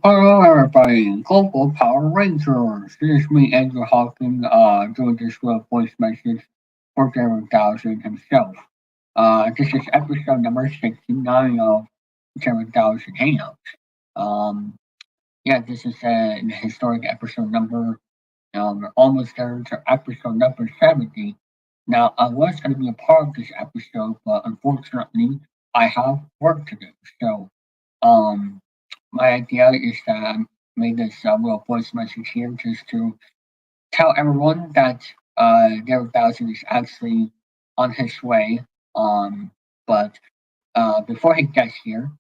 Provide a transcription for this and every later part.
Hello, everybody. Global Power Rangers. This is me, Andrew Hawking, doing this little voice message for 3000 himself. This is episode number 69 of 3000 Hangouts. Um, yeah, this is an historic episode number. We're almost there to episode number 70. Now, I was going to be a part of this episode, but unfortunately, I have work to do. So, um, my idea is that I made this little voice message here just to tell everyone that Daryl Dawson is actually on his way. But before he gets here,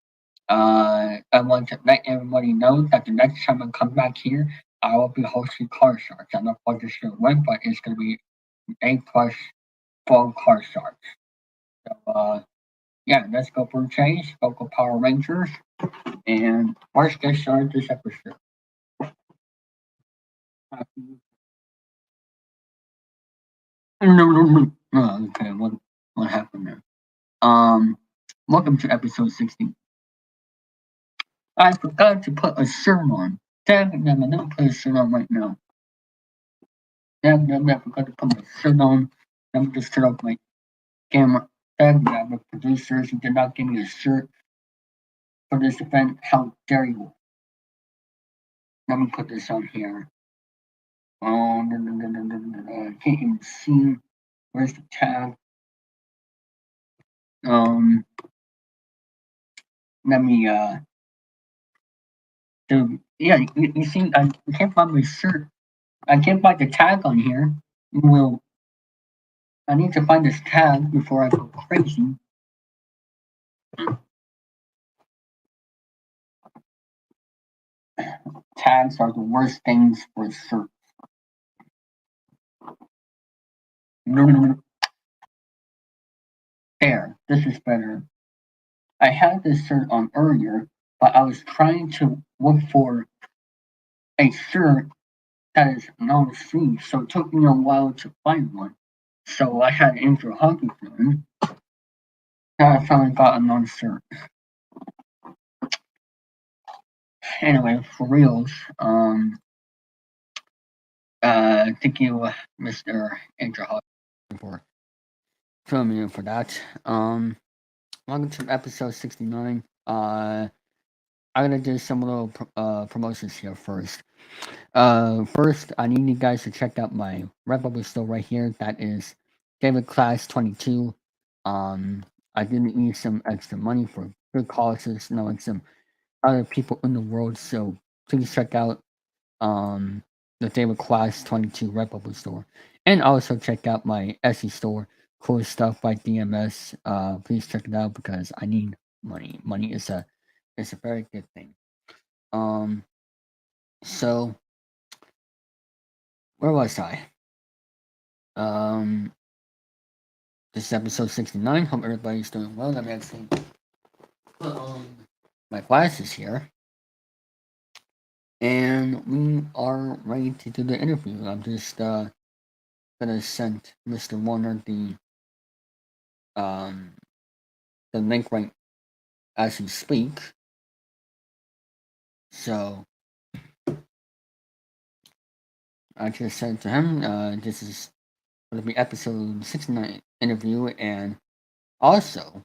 I want to let everybody know that the next time I come back here, I will be hosting Car Sharks. I'm not quite sure when, but it's going to be A plus full Car Sharks. So, yeah, let's go for a change. Local Power Rangers. And let's get started this episode. No. Oh, okay, what happened there? Um, welcome to episode 60. I forgot to put a shirt on. Damn it, damn it, let me put a shirt on right now. Damn it, I forgot to put my shirt on. Let me just turn off my camera. Damn it, the producers did not give me a shirt for this event. How dare you? Let me put this on here. Oh, I can't even see. Where's the tab? Um, let me yeah, you see, I can't find my shirt. I can't find the tag on here. Well, I need to find this tag before I go crazy. Tags are the worst things for shirts. No. There, this is better. I had this shirt on earlier, but I was trying to look for a shirt that is long sleeve, so it took me a while to find one. So I had Andrew Hawkins one. Now I finally got a non shirt. Anyway, for reals, thank you, Mr. Andrew Hawkins, for filming in for that. Welcome to episode 69. I'm gonna do some little promotions here first. First, I need you guys to check out my Redbubble store right here. That is David Class 22. I didn't need some extra money for good causes, knowing some other people in the world. So please check out the David Class 22 Redbubble store, and also check out my Etsy store. Cool stuff by DMS. Please check it out because I need money. Money is a very good thing. Um, so where was I? Um, this is episode 69. Hope everybody's doing well. Let me actually put on my glasses here. And we are ready to do the interview. I'm just gonna send Mr. Wilner um the link right as we speak. So I just said to him, this is going to be episode 69 interview, and also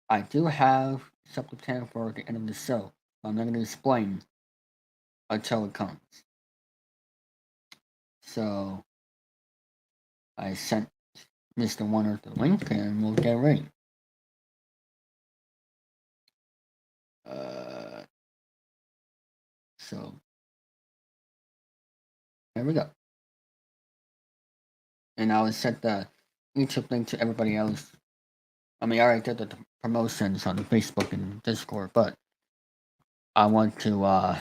I do have something planned for the end of the show. I'm not going to explain until it comes. So I sent Mr. Warner the link, and we'll get ready. So there we go. And I will set the YouTube link to everybody else. I mean, I already did the promotions on Facebook and Discord, but I want to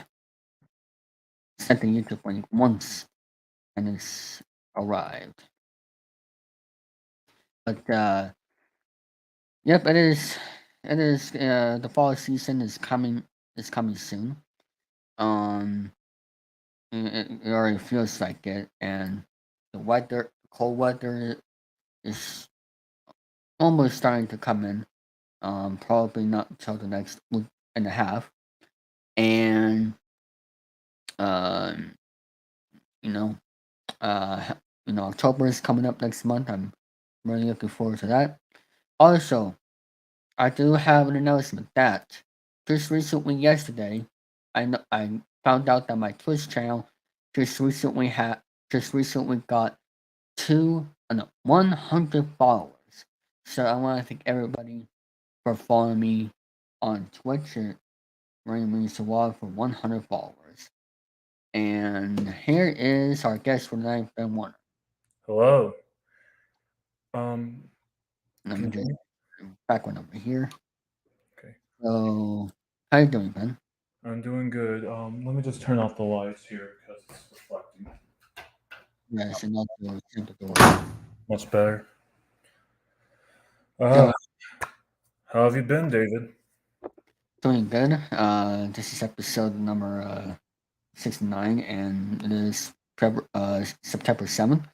set the YouTube link once and it's arrived. But yep, it is. It is. The fall season is coming. Is coming soon. Um, it already feels like it, and the weather, cold weather, is almost starting to come in. Probably not until the next week and a half, and Um, you know, uh, October is coming up next month. I'm really looking forward to that. Also, I do have an announcement that just recently, yesterday, I found out that my Twitch channel just recently had just recently got 100 followers. So I want to thank everybody for following me on Twitch. It really means a lot for 100 followers. And here is our guest for tonight, Ben Warner. Hello. Um, Let can me you hear just me? background over here. Okay. So, how you doing, Ben? I'm doing good. Let me just turn off the lights here because it's reflecting. Yes, and also shut the door. Much better. So, Uh, how have you been, David? doing good. This is episode number 69, and it is September 7th.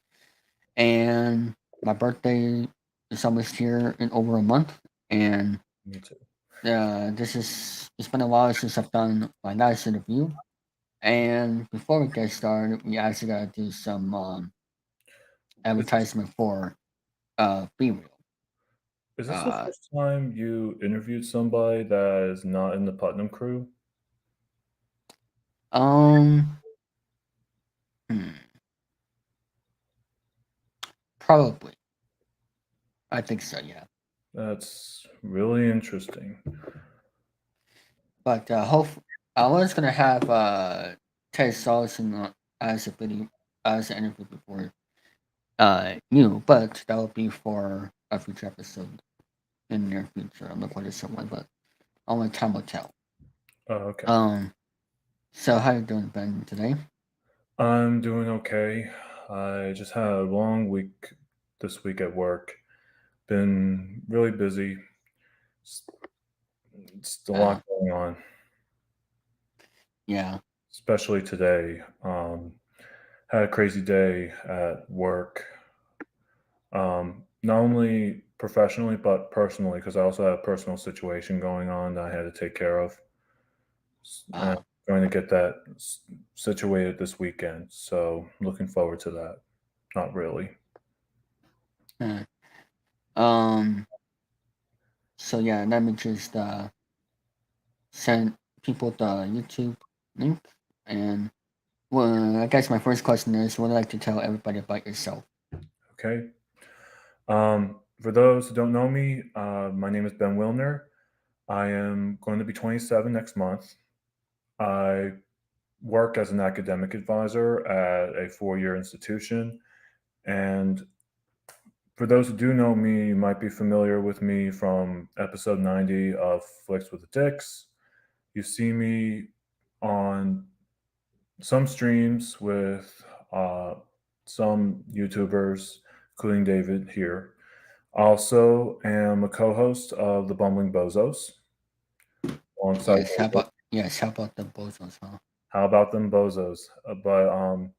And my birthday is almost here in over a month. And Me too. it's been a while since I've done my last interview. And before we get started, we actually gotta do some Is this, advertisement for Be Real. is this the Uh, first time you interviewed somebody that is not in the Putnam crew? um, hmm, probably. I think so, yeah. That's really interesting. But I was gonna have Ted Solson as a video as an interview before you, but that will be for a future episode in the near future. I'm not quite sure when, but only time will tell. Oh, okay. Um, so how you doing, Ben, today? I'm doing okay. I just had a long week this week at work. Been really busy. It's, it's a lot Uh, going on, yeah, especially today. Had a crazy day at work, not only professionally but personally, because I also had a personal situation going on that I had to take care of. And uh, going to get that situated this weekend. So looking forward to that. Not really. uh, um, so yeah, let me just send people the YouTube link, and well, I guess my first question is, what would you like to tell everybody about yourself? Okay. For those who don't know me, my name is Ben Wilner. I am going to be 27 next month. I work as an academic advisor at a 4-year institution. And for those who do know me, you might be familiar with me from episode 90 of Flicks with the Dicks. You see me on some streams with some YouTubers, including David here. Also, am a co-host of the Bumbling Bozos alongside David. How about the bozos, huh? How about them Bozos? But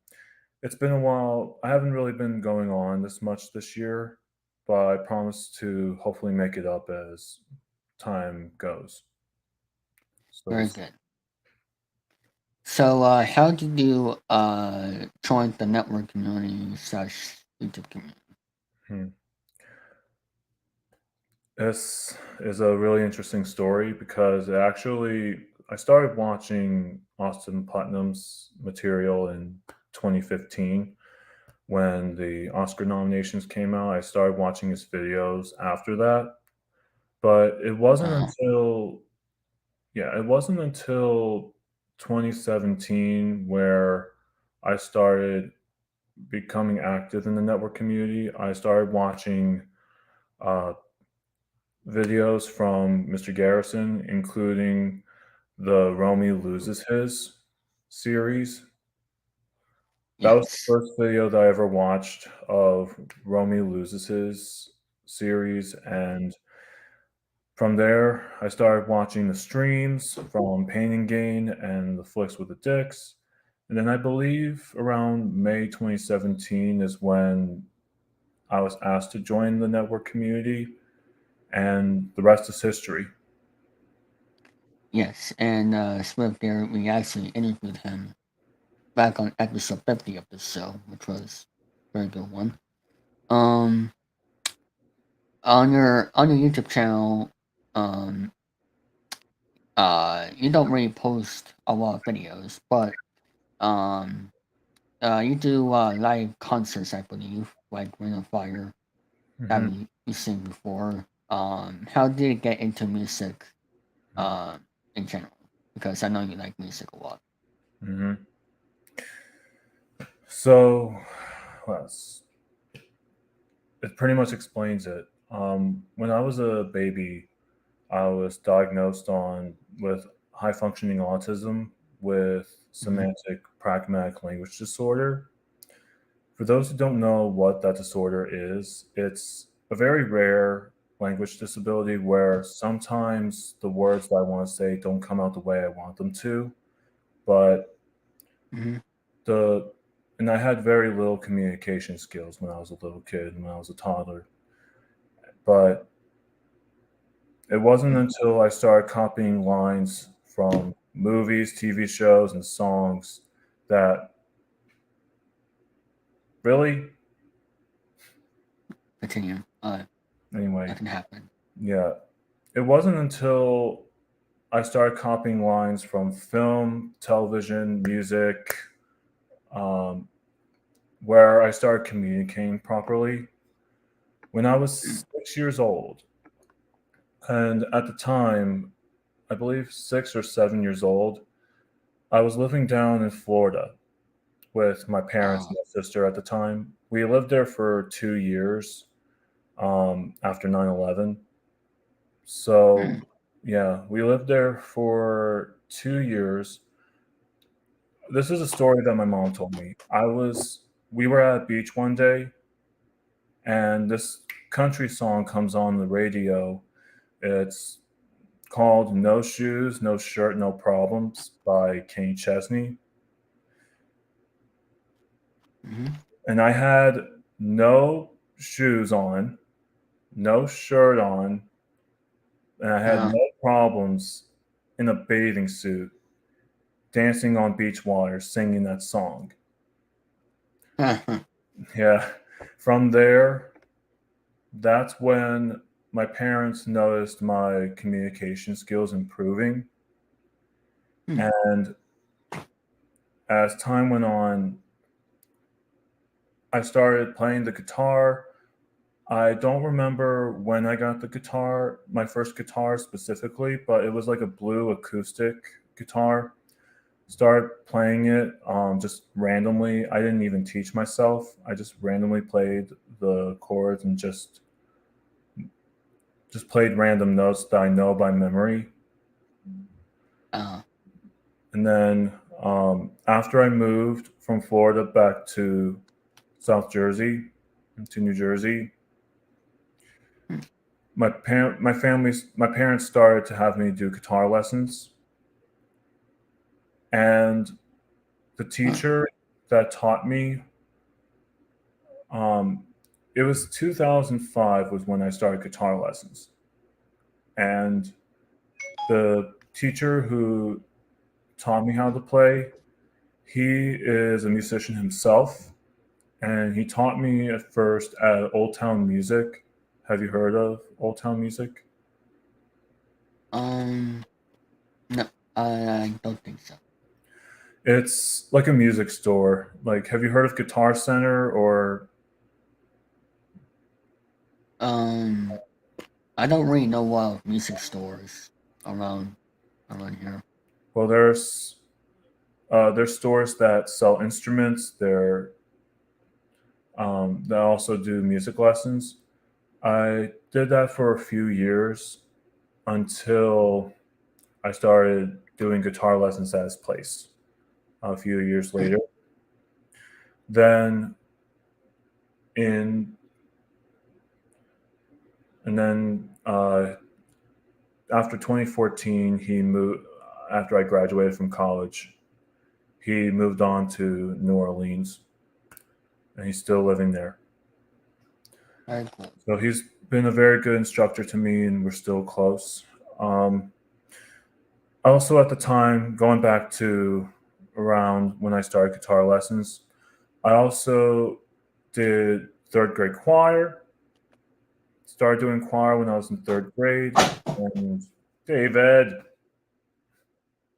it's been a while. I haven't really been going on this much this year, but I promise to hopefully make it up as time goes. So we'll Very see. good. So, how did you join the network community slash YouTube community? Hmm. This is a really interesting story because I started watching Austin Putnam's material in 2015 when the Oscar nominations came out. I started watching his videos after that, but Uh, it wasn't until 2017 where I started becoming active in the network community. I started watching uh, videos from Mr. Garrison, including the Romy Loses His series. That was the yes, first video that I ever watched of Romy Loses His series. And from there, I started watching the streams from Pain and Gain and the Flicks with the Dicks. And then I believe around May 2017 is when I was asked to join the network community, and the rest is history. yes, and Swift there, we actually interviewed him back on episode 50 of the show, which was a very good one. Um, on your YouTube channel, um, you don't really post a lot of videos, but um, you do live concerts, I believe, like Ring of Fire that Hmm. we seen before. How did you get into music, in general? Because I know you like music a lot. Hmm. So, let's it pretty much explains it. When I was a baby, I was diagnosed on with high functioning autism with Mm-hmm. semantic pragmatic language disorder. For those who don't know what that disorder is, it's a very rare language disability where sometimes the words that I want to say don't come out the way I want them to, but Mm-hmm. the and I had very little communication skills when I was a little kid and when I was a toddler. But it wasn't until I started copying lines from movies, TV shows, and songs that really, Continue. anyway, Nothing happened. yeah, it wasn't until I started copying lines from film, television, music, um, where I started communicating properly. When I Mm. was 6 years old, and at the time, I believe 6 or 7 years old, I was living down in Florida with my parents Oh. and my sister at the time. We lived there for 2 years after 9/11. So, Mm. yeah, we lived there for 2 years. This is a story that my mom told me. We were at a beach one day, and this country song comes on the radio. It's called No Shoes, No Shirt, No Problems by Kenny Chesney. Mm-hmm. And I had no shoes on, no shirt on, and I had Uh, no problems in a bathing suit dancing on beach water singing that song. Yeah. From there, that's when my parents noticed my communication skills improving. mm. And as time went on, I started playing the guitar. I don't remember when I got the guitar, my first guitar specifically, but it was like a blue acoustic guitar. Started playing it just randomly. I didn't even teach myself. I just randomly played the chords and just played random notes that I know by memory. Uh, And then after I moved from Florida back to South Jersey, to New Jersey, mm. my parents started to have me do guitar lessons, and the Huh. teacher that taught me, um, it was 2005 was when I started guitar lessons, and the teacher who taught me how to play, he is a musician himself, and he taught me at first at Old Town Music. Have you heard of Old Town Music? Um, no, I don't think so. It's like a music store. Like, have you heard of Guitar Center or Um, I don't really know a lot of music stores around around here. well, there's stores that sell instruments. They also do music lessons. I did that for a few years until I started doing guitar lessons at his place a few years Hmm. later. Then in and then after 2014, he moved. After I graduated from college, he moved on to New Orleans, and he's still living there. Very cool. So he's been a very good instructor to me, and we're still close. Also, at the time, going back to around when I started guitar lessons. I also did third grade choir. Started doing choir when I was in third grade. And David,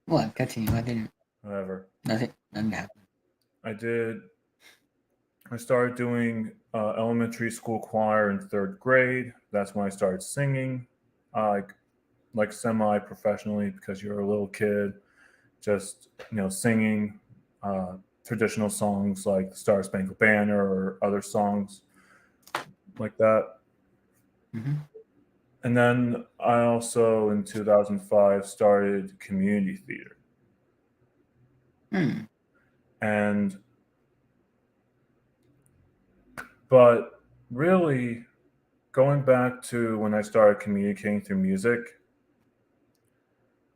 What? Continue. I didn't. whatever. Nothing happened. I did. I started doing elementary school choir in third grade. That's when I started singing, uh, like semi-professionally, because you're a little kid, just singing traditional songs like Star Spangled Banner or other songs like that. Mm-hmm. And then I also in 2005 started community theater. Hmm. And but really going back to when I started communicating through music,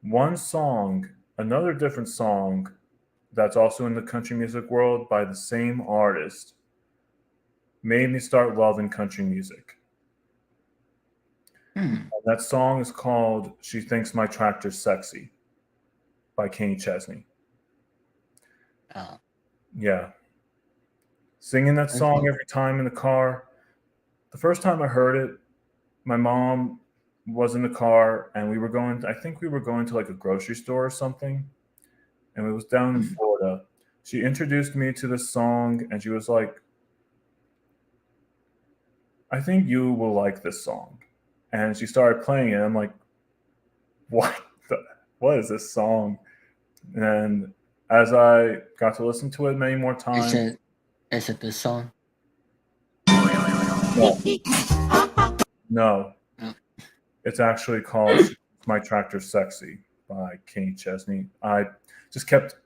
one song, another different song that's also in the country music world by the same artist made me start loving country music. Hmm. That song is called She Thinks My Tractor's Sexy by Kenny Chesney. Oh. Yeah. Singing that song every time in the car. The first time I heard it, my mom was in the car and I think we were going to like a grocery store or something. And it was down in Florida. She introduced me to this song and she was like, I think you will like this song. And she started playing it. I'm like, what what is this song? And as I got to listen to it many more times. Is it this song? No. Oh. It's actually called My Tractor Sexy by Kenny Chesney. I just kept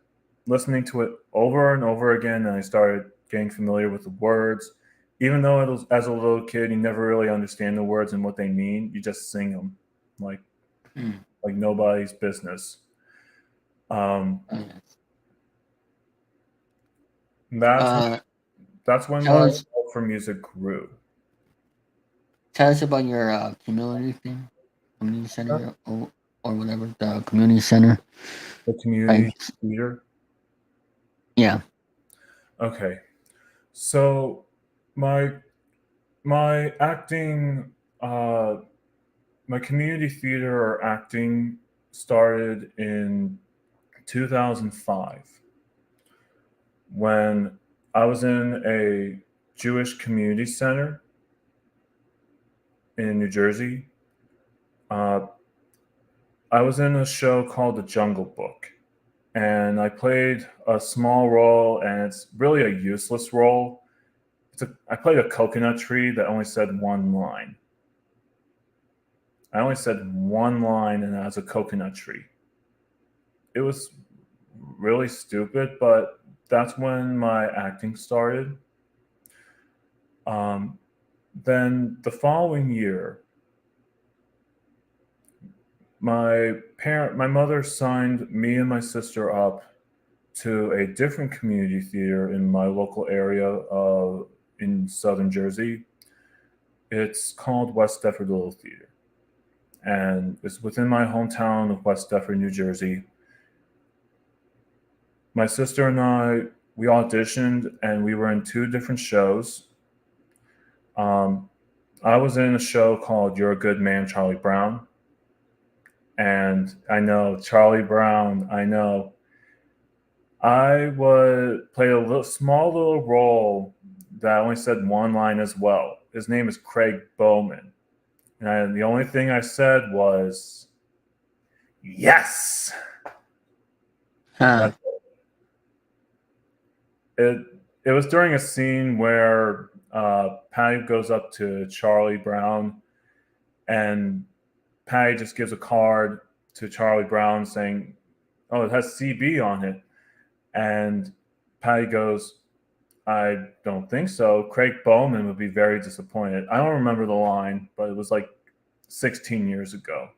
listening to it over and over again, and I started getting familiar with the words. Even though it was, as a little kid, you never really understand the words and what they mean. You just sing them like nobody's business. Oh, yes. That's when my love for music grew. Tell us about your community thing, community center, or whatever, the community center. The community theater. Yeah. Okay, so my my acting, my community theater or acting started in 2005 when I was in a Jewish community center in New Jersey. Uh, I was in a show called The Jungle Book, and I played a small role, and it's really a useless role. I played a coconut tree that only said one line. I only said one line, and that was a coconut tree. It was really stupid, but that's when my acting started. Um, then the following year, my mother signed me and my sister up to a different community theater in my local area in southern Jersey. It's called West Deptford Little Theater, and it's within my hometown of West Deptford, New Jersey. My sister and I, we auditioned and we were in two different shows. Um, I was in a show called You're a Good Man, Charlie Brown. And I know Charlie Brown, I know. I would play a small little role that only said one line as well. His name is Craig Bowman. And the only thing I said was, yes. Huh. It was during a scene where Patty goes up to Charlie Brown, and Patty just gives a card to Charlie Brown saying, "Oh, it has CB on it," and Patty goes, "I don't think so. Craig Bowman would be very disappointed." I don't remember the line, but it was like 16 years ago.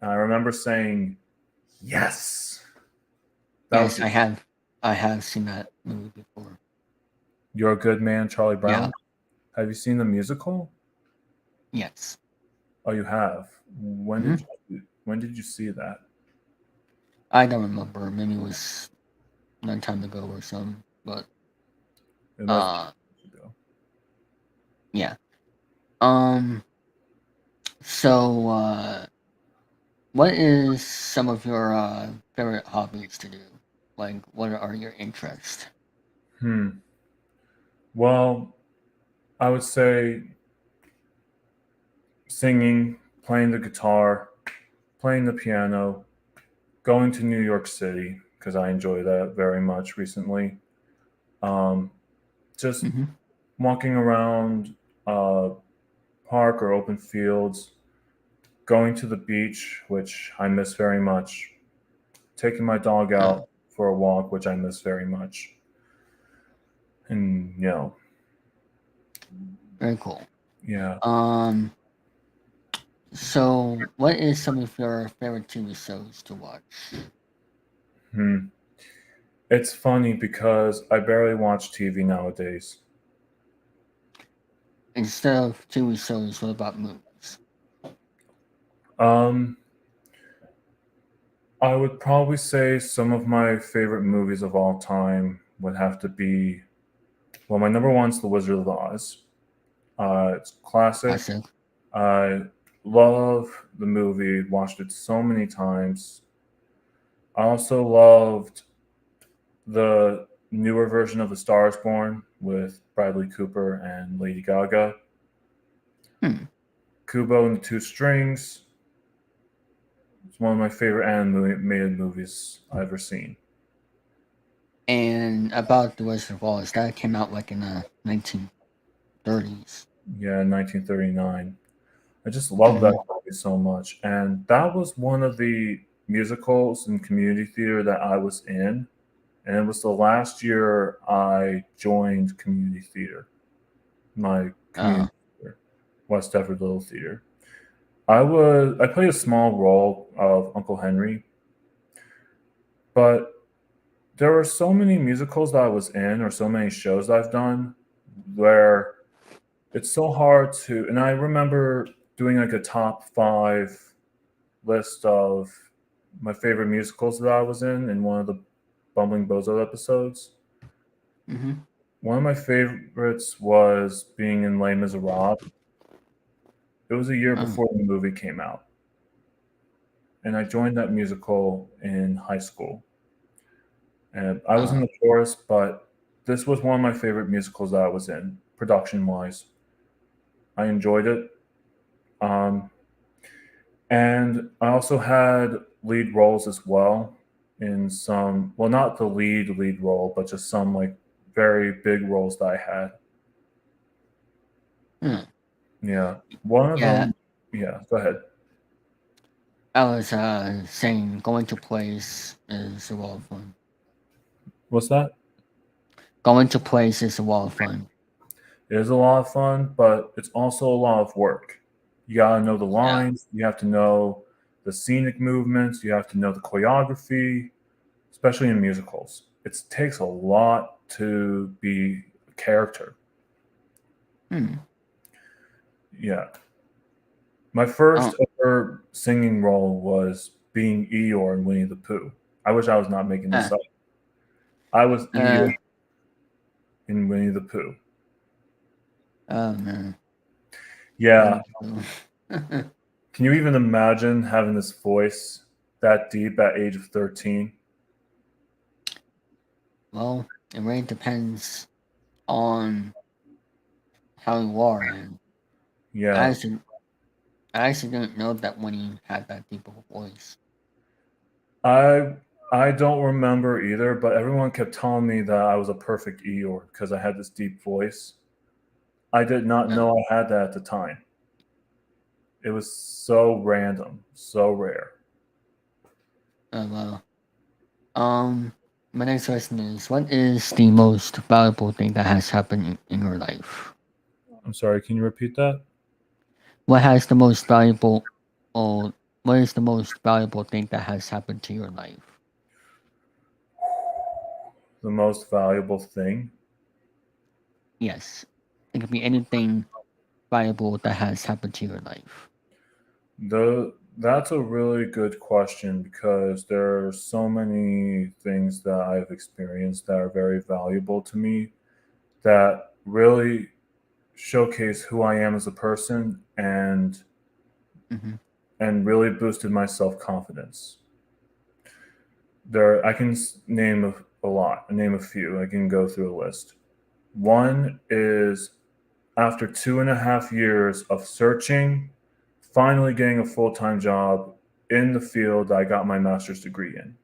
And I remember saying, "Yes." Yes, I have seen that movie before. You're a Good Man, Charlie Brown. Yeah. Have you seen the musical? Yes. Oh, you have. Mm-hmm. When did you see that? I don't remember. Maybe it was a long time ago or something. But It must be uh, years ago. yeah. Um. So, what is some of your favorite hobbies to do? Like, what are your interests? Hmm. Well, I would say singing, playing the guitar, playing the piano, going to New York City because I enjoy that very much recently. Um, just Mm-hmm. walking around a park or open fields, going to the beach, which I miss very much, taking my dog Oh, out for a walk, which I miss very much. And, very cool. yeah. Um. So, what is some of your favorite TV shows to watch Hmm. It's funny because I barely watch TV nowadays. instead of TV shows? What about movies? Um, I would probably say some of my favorite movies of all time would have to be, well, my number one's The Wizard of Oz. It's classic. Classic. I love the movie, watched it so many times. I also loved the newer version of The Star is Born with Bradley Cooper and Lady Gaga. Hmm. Kubo and the Two Strings. It's one of my favorite animated movies I've ever seen. And about the Wizard of Oz, that came out like in the 1930s. Yeah, 1939. I just love that Mm-hmm. movie so much. And that was one of the musicals in community theater that I was in. And it was the last year I joined community theater, my Oh. community theater, West Efford Little Theater. I played a small role of Uncle Henry, but there were so many musicals that I was in or so many shows that I've done where it's so hard to, and I remember doing like a top five list of my favorite musicals that I was in one of the Bumbling Bozo episodes. Mm-hmm. One of my favorites was being in Les Miserables. It was a year Oh. before the movie came out, and I joined that musical in high school. And I was in Oh. the chorus, but this was one of my favorite musicals that I was in, production wise. I enjoyed it. Um, and I also had lead roles as well in some, well, not the lead role, but just some like very big roles that I had. Hmm. Yeah. One of Yeah, them, yeah, go ahead. I was saying going to plays is a lot of fun. What's that? Going to plays is a lot of fun. It is a lot of fun, but it's also a lot of work. You got to know the Yeah. lines, you have to know the scenic movements, you have to know the choreography, especially in musicals. It takes a lot to be a character. Hmm. Yeah. My Oh. first ever singing role was being Eeyore in Winnie the Pooh. I wish I was not making this Uh, up. I was uh, Eeyore in Winnie the Pooh. oh man. Yeah. Winnie the Pooh. Can you even imagine having this voice that deep at age of 13? Well, it really depends on how you are, and I Yeah. actually, I actually didn't know that Winnie had that deep of a voice. I I don't remember either, but everyone kept telling me that I was a perfect Eeyore because I had this deep voice. I did not Oh, know I had that at the time. It was so random, so rare. oh well. Um, my next question is: what is the most valuable thing that has happened in your life? I'm sorry, can you repeat that? What has the most valuable, or what is the most valuable thing that has happened to your life? The most valuable thing? Yes, it could be anything valuable that has happened to your life. The That's a really good question because there are so many things that I've experienced that are very valuable to me that really showcase who I am as a person Hmm. and really boosted my self confidence. There, I can name a lot. Name a few. I can go through a list. One is after 2.5 years of searching, finally getting a full time job in the field I got my master's degree in.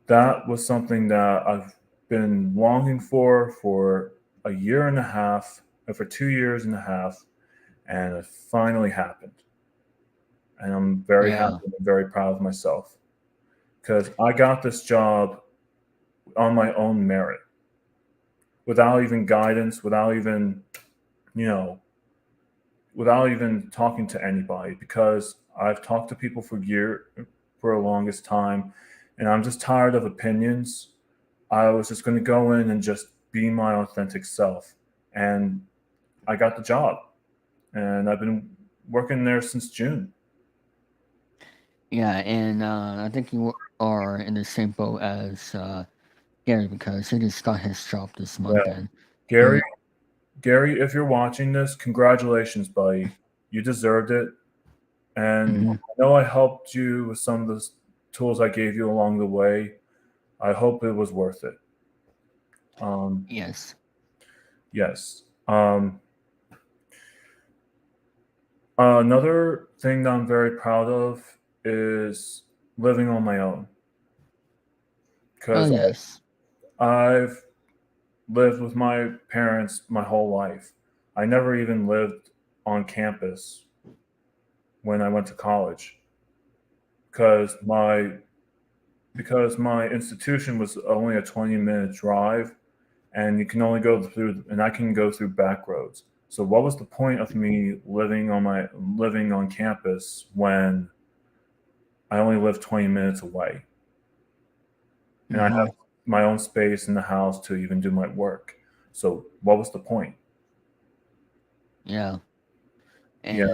That was something that I've been longing for a year and a half, for 2 years and a half, and it finally happened. And I'm very happy Yeah. and very proud of myself because I got this job on my own merit, without even guidance, you know, without even talking to anybody. Because I've talked to people for the longest time, and I'm just tired of opinions. I was just going to go in and just be my authentic self, and I got the job, and I've been working there since June. Yeah, and I think you are in the same boat as Gary because he just got his job this Yeah, month, and Gary, he. Gary, if you're watching this, congratulations, buddy. You deserved it. And Hmm. I know I helped you with some of the tools I gave you along the way. I hope it was worth it. Um, Yes. yes. Another thing that I'm very proud of is living on my own Oh because yes. I've lived with my parents my whole life. I never even lived on campus when I went to college because my institution was only a 20-minute drive, and you can only go through and I can go through back roads. So what was the point of me living on campus when I only live 20 minutes away and I Hmm. have my own space in the house to even do my work? So what was the point? Yeah, Yeah,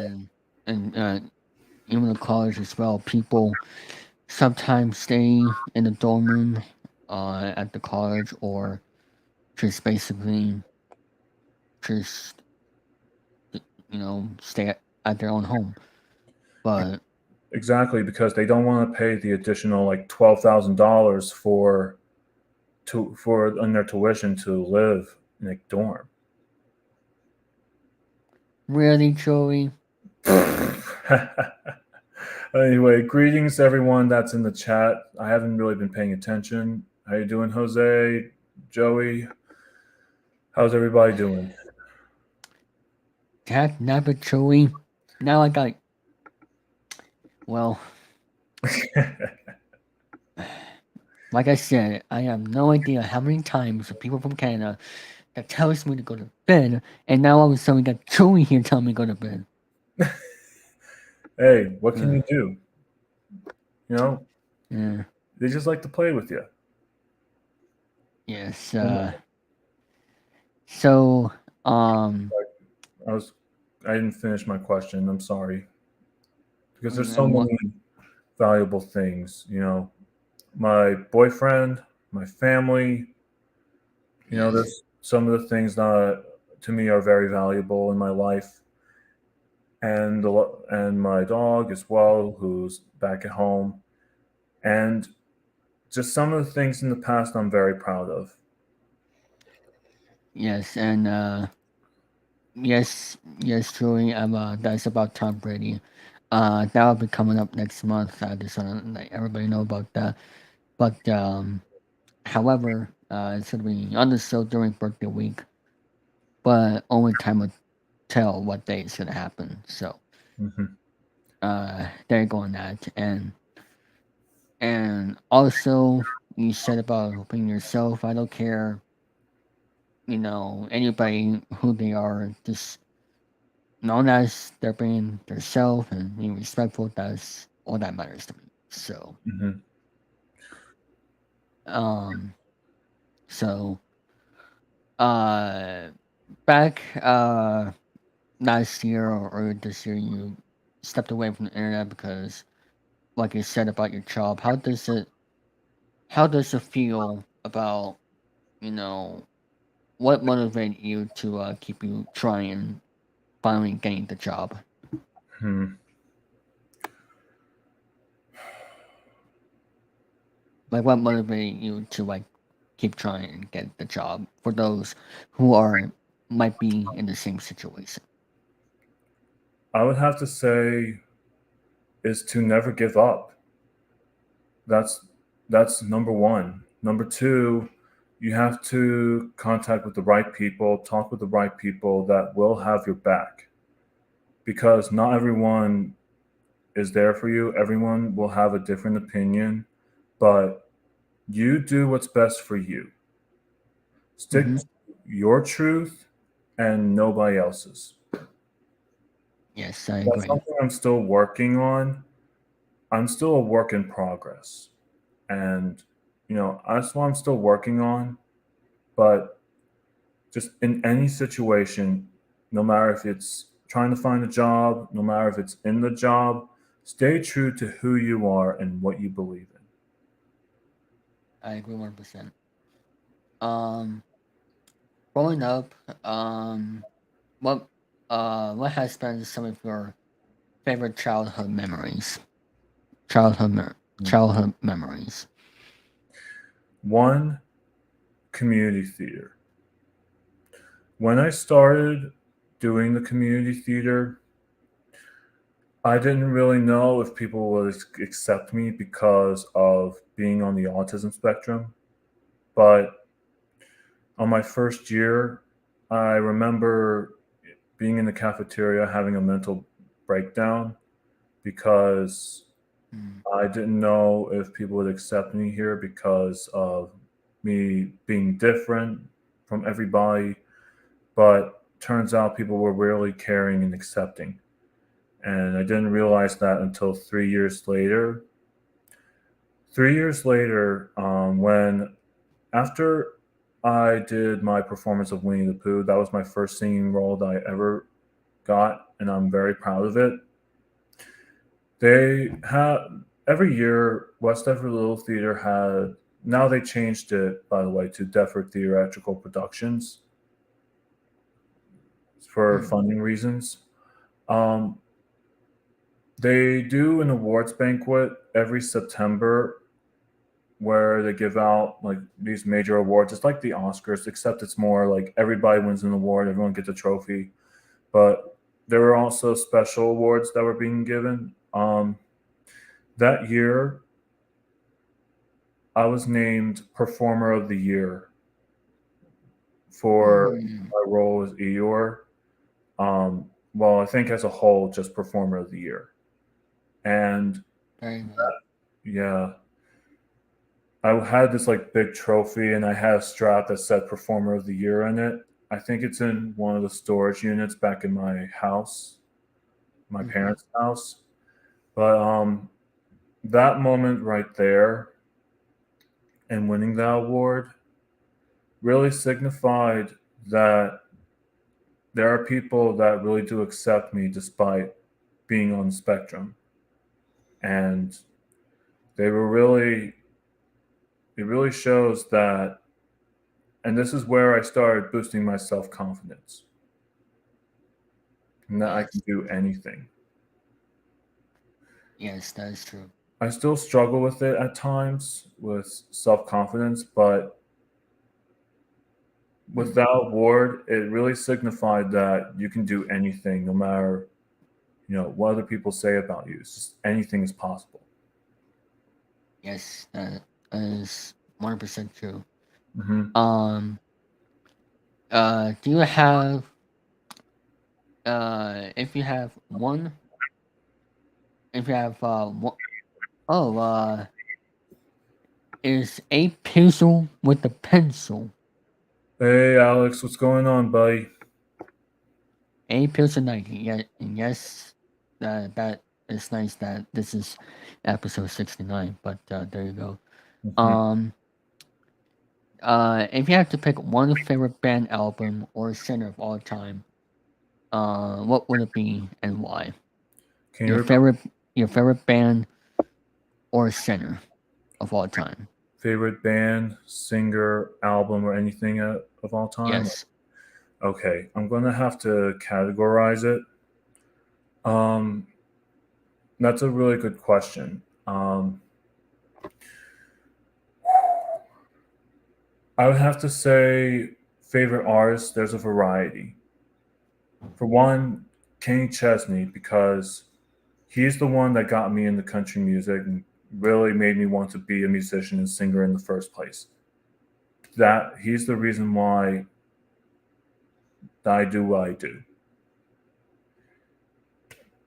and even in college as well, people sometimes stay in the dorm room at the college or just basically just stay at their own home. But exactly, because they don't want to pay the additional like $12,000 for in their tuition to live in a dorm. really, Joey. Anyway, greetings everyone that's in the chat. I haven't really been paying attention. How you doing, Jose? Joey? How's everybody doing? Jack Nabbit, Joey. Now I got, well, like I said, I have no idea how many times the people from Canada that tells me to go to bed, and now all of a sudden we got Joey here telling me to go to bed. Hey, what can Uh, you do? You know, yeah, they just like to play with you. yes. And So, um, I was, I didn't finish my question. I'm sorry, because there's so and what? many valuable things. My boyfriend, my family. Yes, There's some of the things that to me are very valuable in my life, and my dog as well, who's back at home, and just some of the things in the past I'm very proud of. yes, and yes, yes, Joey. That's about Tom Brady. That'll be coming up next month. I just want to let everybody know about that. But however, it's gonna be on the show during birthday week, but only time will tell what day it's gonna happen. So Hmm. there you go on that, and also you said about being yourself. I don't care, anybody who they are, just known as they're being themselves and being respectful. That's all that matters to me. So, Hmm. um, so uh, back last year or this year, stepped away from the internet because, like you said about your job, how does it feel about, you know, what motivated you to keep you trying, finally getting the job? Hmm. Like, what motivated you to like keep trying and get the job for those who are might be in the same situation? I would have to say is to never give up. That's that's number one. Number two, you have to contact with the right people, talk with the right people that will have your back. Because not everyone is there for you. Everyone will have a different opinion, but you do what's best for you. Stick Mm-hmm. to your truth and nobody else's. Yes, I That's agree. something I'm still working on. I'm still a work in progress. And, that's what I'm still working on. But just in any situation, no matter if it's trying to find a job, no matter if it's in the job, stay true to who you are and what you believe in. I agree 100%. Um, growing up, um, what what has been some of your favorite childhood memories? Childhood memories. One, community theater. When I started doing the community theater, I didn't really know if people would accept me because of being on the autism spectrum. But on my first year, I remember being in the cafeteria having a mental breakdown because Mm. I didn't know if people would accept me here because of me being different from everybody. But turns out people were really caring and accepting. And I didn't realize that until 3 years later. 3 years later, when after I did my performance of Winnie the Pooh, that was my first singing role that I ever got, and I'm very proud of it. They had every year West Effort Little Theater had, now they changed it by the way to Defford Theatrical Productions for Mm. funding reasons. Um, they do an awards banquet every September where they give out like these major awards. It's like the Oscars, except it's more like everybody wins an award, everyone gets a trophy. But there were also special awards that were being given. That year, I was named Performer of the Year for Mm. my role as Eeyore. Well, I think as a whole, just Performer of the Year. And Very good. yeah, I had this like big trophy and I had a strap that said Performer of the Year in it. I think it's in one of the storage units back in my house, my Mm-hmm. parents' house. But that moment right there and winning that award really signified that there are people that really do accept me despite being on the spectrum. And they were really, it really shows that, and this is where I started boosting my self confidence and that I can Yes. do anything. Yes, that is true. I still struggle with it at times with self confidence, but with Mm. that award, it really signified that you can do anything, no matter what other people say about you. It's just anything is possible. Yes, that is 100% true. Hmm. Um, do you have if you have one, if you have one, oh, is a pencil with a pencil, Hey, Alex, what's going on, buddy? a pencil 90? Yeah, and yes, that is nice that this is episode 69. But there you go. Hmm. Um, if you have to pick one favorite band album or singer of all time, what would it be and why? Can you Your repeat? favorite band or singer of all time? Favorite band, singer, album, or anything of all time? Yes. Okay, I'm gonna have to categorize it. Um, that's a really good question. I would have to say favorite artist. There's a variety. For one, Kenny Chesney, because he's the one that got me into country music and really made me want to be a musician and singer in the first place. That he's the reason why I do what I do.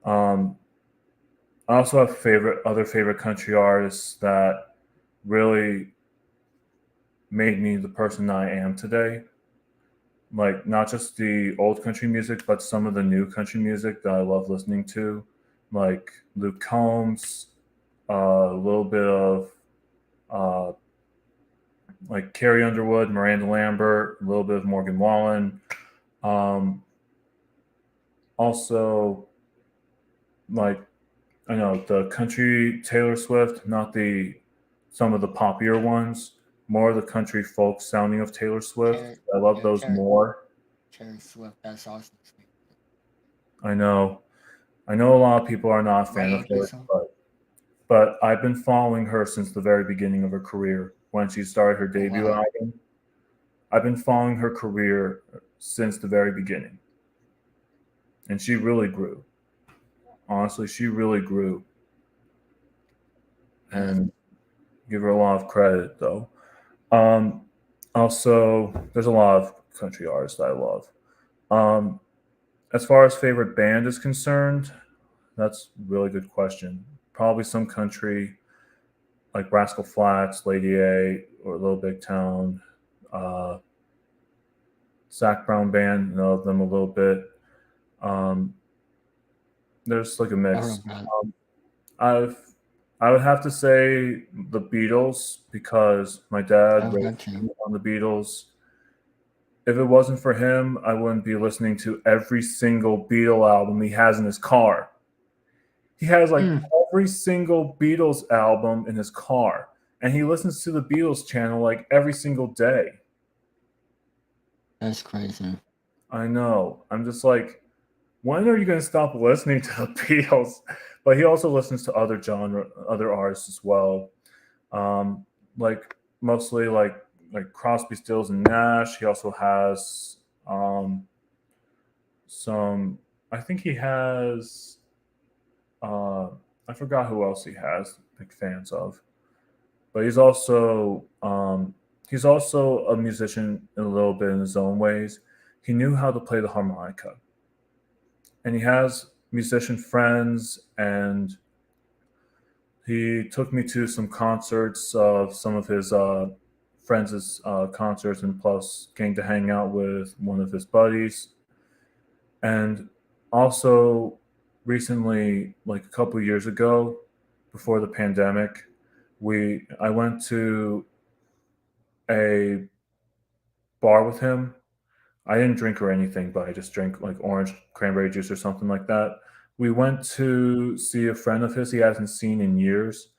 Um, I also have other favorite country artists that really made me the person I am today. Like not just the old country music, but some of the new country music that I love listening to, like Luke Combs, a little bit of uh, like Carrie Underwood, Miranda Lambert, a little bit of Morgan Wallen. Um, Also, like I know the country Taylor Swift, not the some of the poppier ones, more the country folk sounding of Taylor Swift. Taylor, I love yeah, those more. Taylor Swift. That's awesome. I know. I know a lot of people are not a What fan of ages? her, but I've been following her since the very beginning of her career. When she started her Oh debut wow. album, I've been following her career since the very beginning, and she really grew. Honestly, she really grew, Yes. and give her a lot of credit though. Um, Also, there's a lot of country artists that I love. Um, as far as favorite band is concerned, that's a really good question. Probably some country like Rascal Flatts, Lady A, or Little Big Town. Uh, Zach Brown Band, know them a little bit. Um, there's like a I mix. heard that. I've I would have to say the Beatles because my I dad heard raised that too. me on the Beatles. If it wasn't for him, I wouldn't be listening to every single Beatle album he has in his car. He has like Mm, every single Beatles album in his car, and he listens to the Beatles channel like every single day. that's crazy. I know. I'm just like, when are you going to stop listening to the Beatles? But he also listens to other artists as well. Um, like mostly like Crosby, Stills, and Nash. He also has um, some. I think he has. Uh, I forgot who else he has big fans of, but he's also a musician in a little bit in his own ways. He knew how to play the harmonica, and he has musician friends, and he took me to some concerts of some of his friends' concerts, and plus getting to hang out with one of his buddies. And also, recently, like a couple of years ago, before the pandemic, we I went to a bar with him. I didn't drink or anything, but I just drank like orange cranberry juice or something like that. We went to see a friend of his he hasn't seen in years.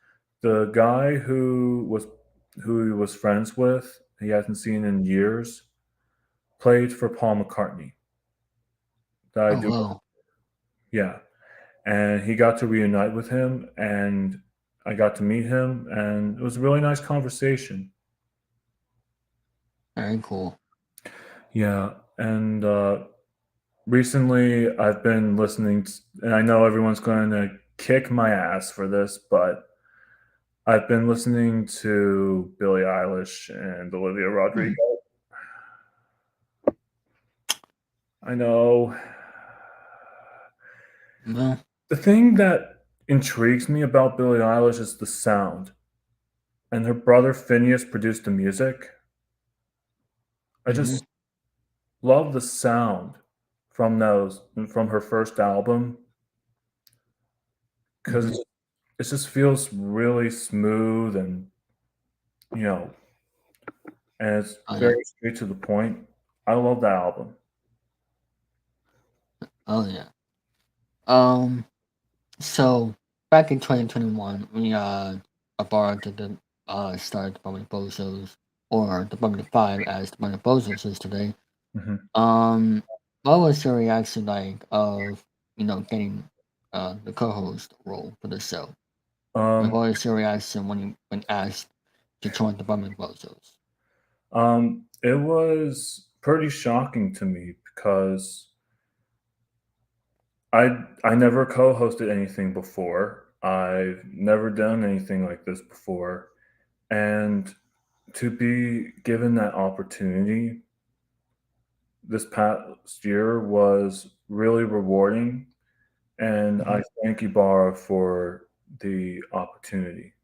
The guy who he was friends with, he hasn't seen in years, played for Paul McCartney. That I Oh do, wow. yeah. And he got to reunite with him, and I got to meet him, and it was a really nice conversation. Very cool. Yeah, and recently I've been listening, and I know everyone's going to kick my ass for this, but I've been listening to Billie Eilish and Olivia Rodrigo. Hmm. I know. Well. The thing that intrigues me about Billie Eilish is the sound, and her brother Phineas produced the music. I Hmm. just love the sound from her first album because Hmm. it just feels really smooth and you know and it's Oh yeah. very straight to the point. I love that album. Oh yeah. Um. So back in 2021, we borrowed the started the Bubbly Bozos, or the Bubbly Five as the Bubbly Bozos is today. hmm What was your reaction like of getting the co-host role for the show? Like, Um, what was your reaction when you when asked to join the Bubbly Bozos? it was pretty shocking to me because I never co-hosted anything before. I've never done anything like this before, and to be given that opportunity this past year was really rewarding. And Hmm. I thank you, Bara, for the opportunity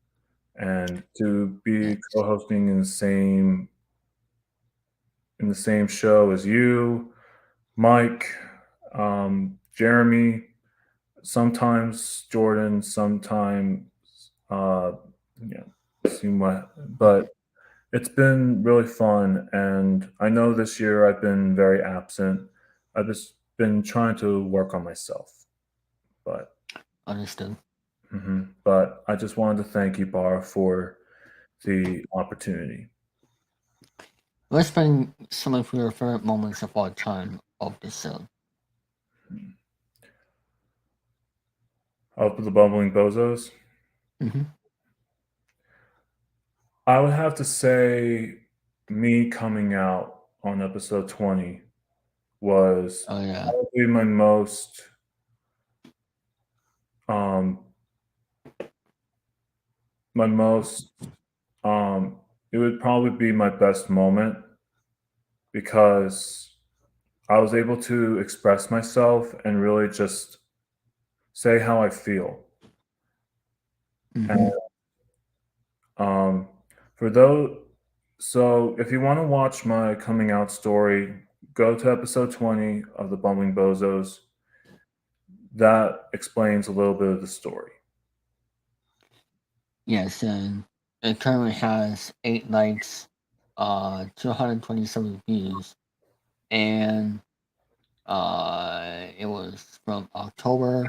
and to be Yes. co-hosting in the same show as you, Mike, Jeremy, sometimes Jordan, sometimes uh, yeah, but it's been really fun. And I know this year I've been very absent. I've just been trying to work on myself, but Understood. but I just wanted to thank you, Bar, for the opportunity. What's been some of your favorite moments of all time of the show? Up with the bubbling bozos. Mm-hmm. I would have to say me coming out on episode 20 was Oh yeah. probably um my most um it would probably be my best moment because I was able to express myself and really just say how I feel. And Mm-hmm. um for those so if you want to watch my coming out story, go to episode 20 of the Bumbling Bozos. That explains a little bit of the story. Yes, and it currently has 8 likes, 227 views, and it was from October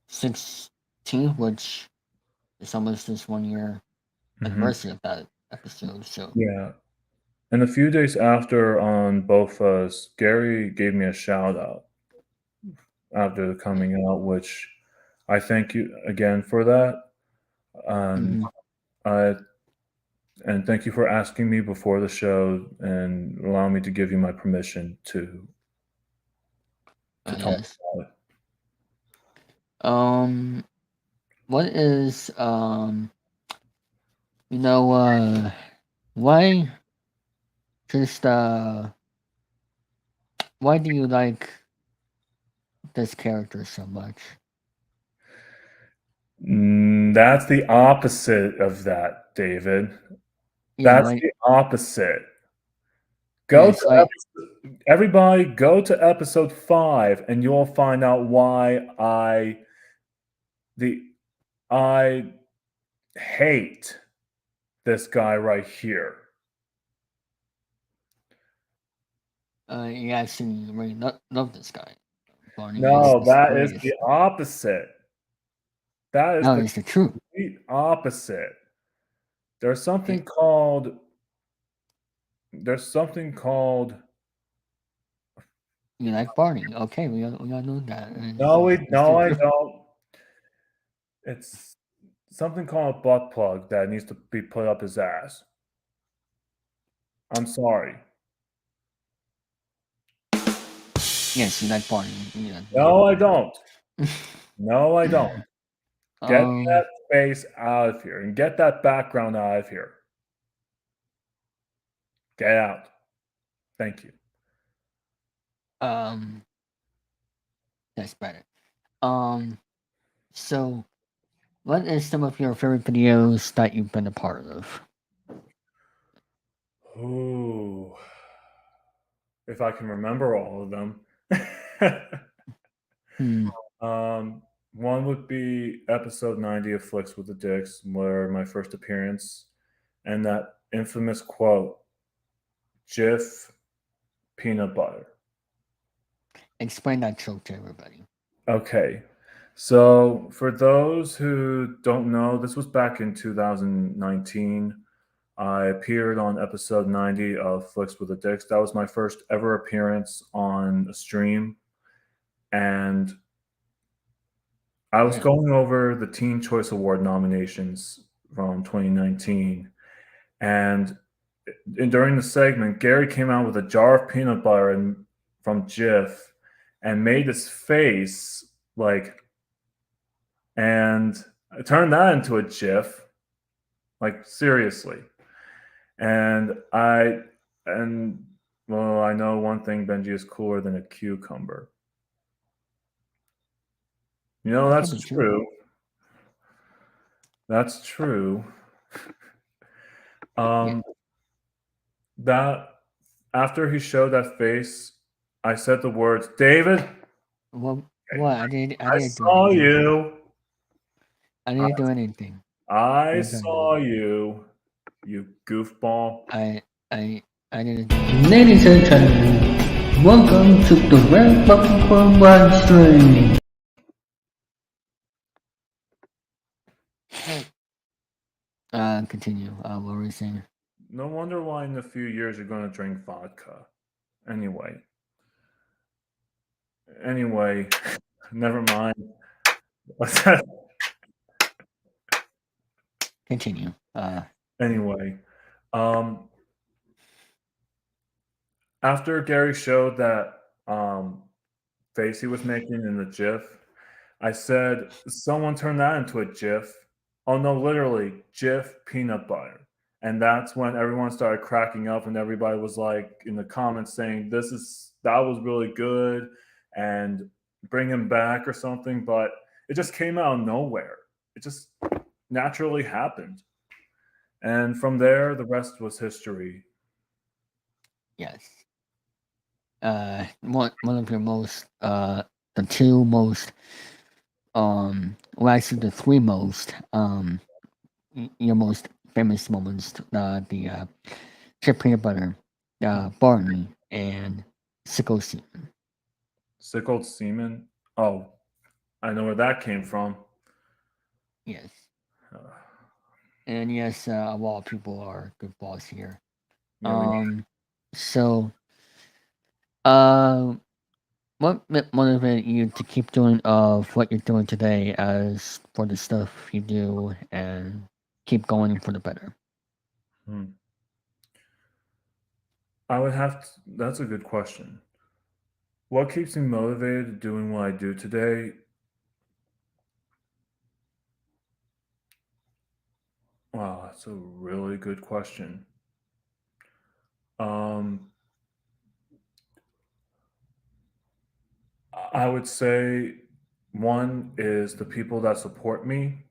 16th, which is almost this 1 year Mhm. anniversary of that episode. So Yeah. And a few days after on both us, Gary gave me a shout out after the coming out, which I thank you again for that. And mm-hmm. I and thank you for asking me before the show and allowing me to give you my permission to talk Yes. about it. Um, what is you know, why just why do you like this character so much? That's the opposite of that, David. Yeah, That's like the opposite. Go yes, to like everybody go to episode 5 and you'll find out why the I hate this guy right here. you actually really love this guy. Barney No, is the that is greatest. the opposite. That is No, the it's the truth. complete opposite. There's Yeah, something called there's something called you like Barney. Okay, we all know that. It's the no, I truth. don't. It's something called a butt plug that needs to be put up his ass. I'm sorry. Yes, you like Barney. You like No, I Barney. don't. No, I don't. Get um, that face out of here and get that background out of here. Get out. Thank you. um, that's better. Um, so what is some of your favorite videos that you've been a part of? Ooh, if I can remember all of them. Hmm. um, one would be episode 90 of Flicks with the Dicks, where my first appearance, and that infamous quote, Jif peanut butter. Explain that joke to everybody. Okay. So, for those who don't know, this was back in 2019. I appeared on episode 90 of Flicks with the Dicks. That was my first ever appearance on a stream. And I was Yeah. going over the Teen Choice Award nominations from 2019. And during the segment, Gary came out with a jar of peanut butter from Jif and made this face and I turned that into a GIF, seriously. And I know one thing: Benji is cooler than a cucumber. That's Probably true. true. That's true. That after he showed that face, I said the words, "David, What? I didn't I do saw anything. you. I didn't do anything. I saw you, you goofball." I didn't do Ladies and gentlemen, welcome to the Red Popcorn Live Stream. Continue. What were you saying? No wonder why in a few years you're going to drink vodka. Anyway, never mind. What's that? Continue. Anyway, after Gary showed that face he was making in the GIF, I said, "Someone turn that into a GIF." Oh no, literally, GIF peanut butter. And that's when everyone started cracking up, and everybody was like in the comments saying, that was really good, and bring him back or something. But it just came out of nowhere. It just naturally happened. And from there, the rest was history. Yes. One of your most the two most well, actually the three most your most famous moments, the chip peanut butter, Barney, and sickle semen. Sickled semen. Oh, I know where that came from. Yes. And yes, a lot of people are good balls here. So, what motivated you to keep doing what you're doing today as for the stuff you do and keep going for the better? I would have to, that's a good question. What keeps me motivated doing what I do today? Wow, that's a really good question. I would say one is the people that support me.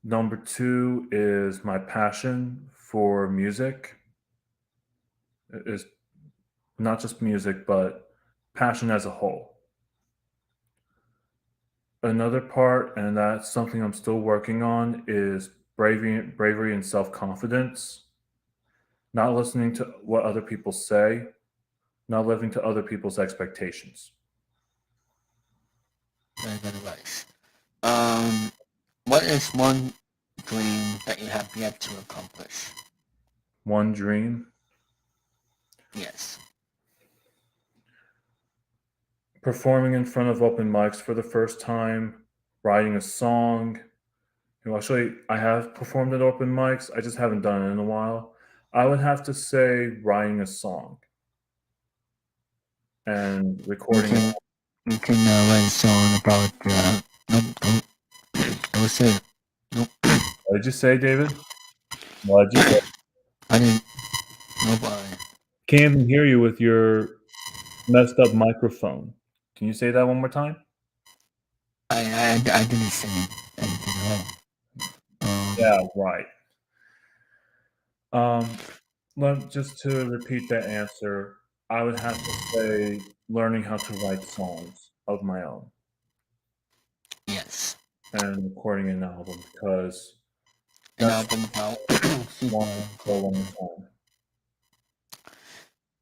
Number two is my passion for music. It is not just music, but passion as a whole. Another part, and that's something I'm still working on, is bravery and self-confidence. Not listening to what other people say, not living to other people's expectations. Very good advice. What is one dream that you have yet to accomplish? One dream? Yes. Performing in front of open mics for the first time, writing a song. Actually, I have performed at open mics. I just haven't done it in a while. I would have to say writing a song and recording it. You can write a song about nope, don't say it. Nope. What did you say, David? What did you say? I didn't. Nobody. Can't even hear you with your messed up microphone. Can you say that one more time? I didn't say anything at all. Yeah, right. Just to repeat that answer, I would have to say learning how to write songs of my own. Yes. And recording an album, because an album about one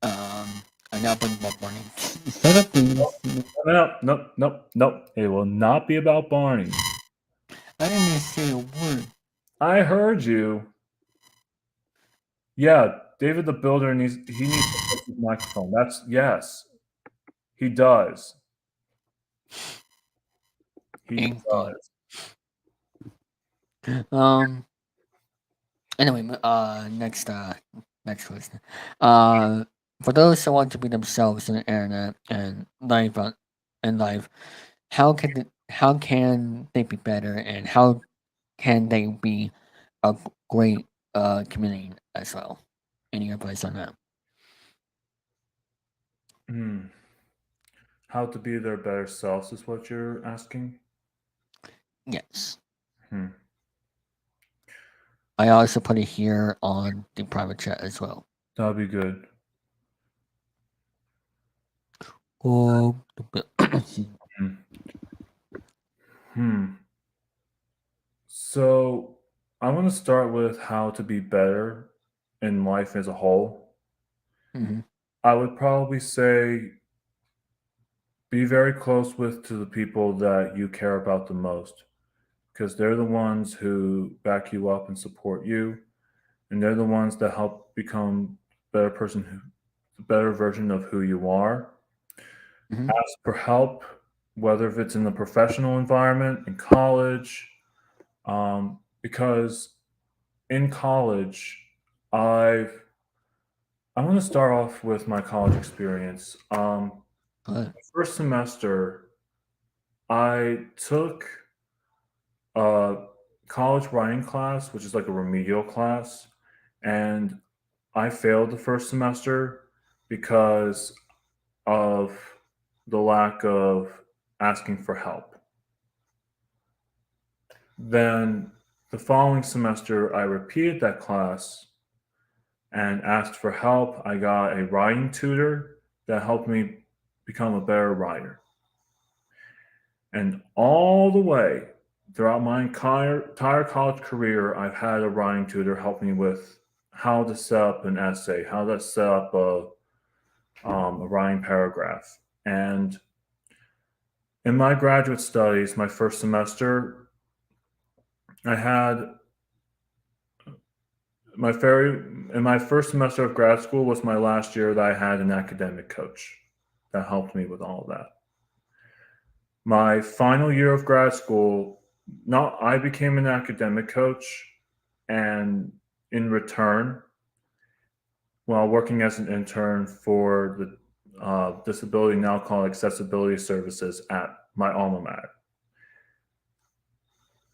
time. I now bring about Barney. Shut up, please. Nope. It will not be about Barney. I didn't even say a word. I heard you. Yeah, David the Builder needs to fix his microphone. That's yes, he does. He Ain't good. does. Anyway, next question. For those who want to be themselves on the internet and in life, how can they be better, and how can they be a great community as well? Any advice on that? Hmm. How to be their better selves is what you're asking? Yes. Hmm. I also put it here on the private chat as well. That'll be good. Oh, Hmm. Hmm. So I want to start with how to be better in life as a whole. hmm I would probably say be very close with to the people that you care about the most because they're the ones who back you up and support you, and they're the ones that help become a better person who the better version of who you are. hmm Ask for help, whether if it's in the professional environment, in college, because in college, I've I want to start off with my college experience. Good. First semester, I took a college writing class, which is like a remedial class, and I failed the first semester because of the lack of asking for help. Then the following semester, I repeated that class and asked for help. I got a writing tutor that helped me become a better writer. And all the way throughout my entire college career, I've had a writing tutor help me with how to set up an essay, how to set up a writing paragraph. And in my graduate studies, my first semester, I had in my first semester of grad school was my last year that I had an academic coach that helped me with all of that. My final year of grad school, not I became an academic coach, and in return, while working as an intern for the disability now called accessibility services at my alma mater.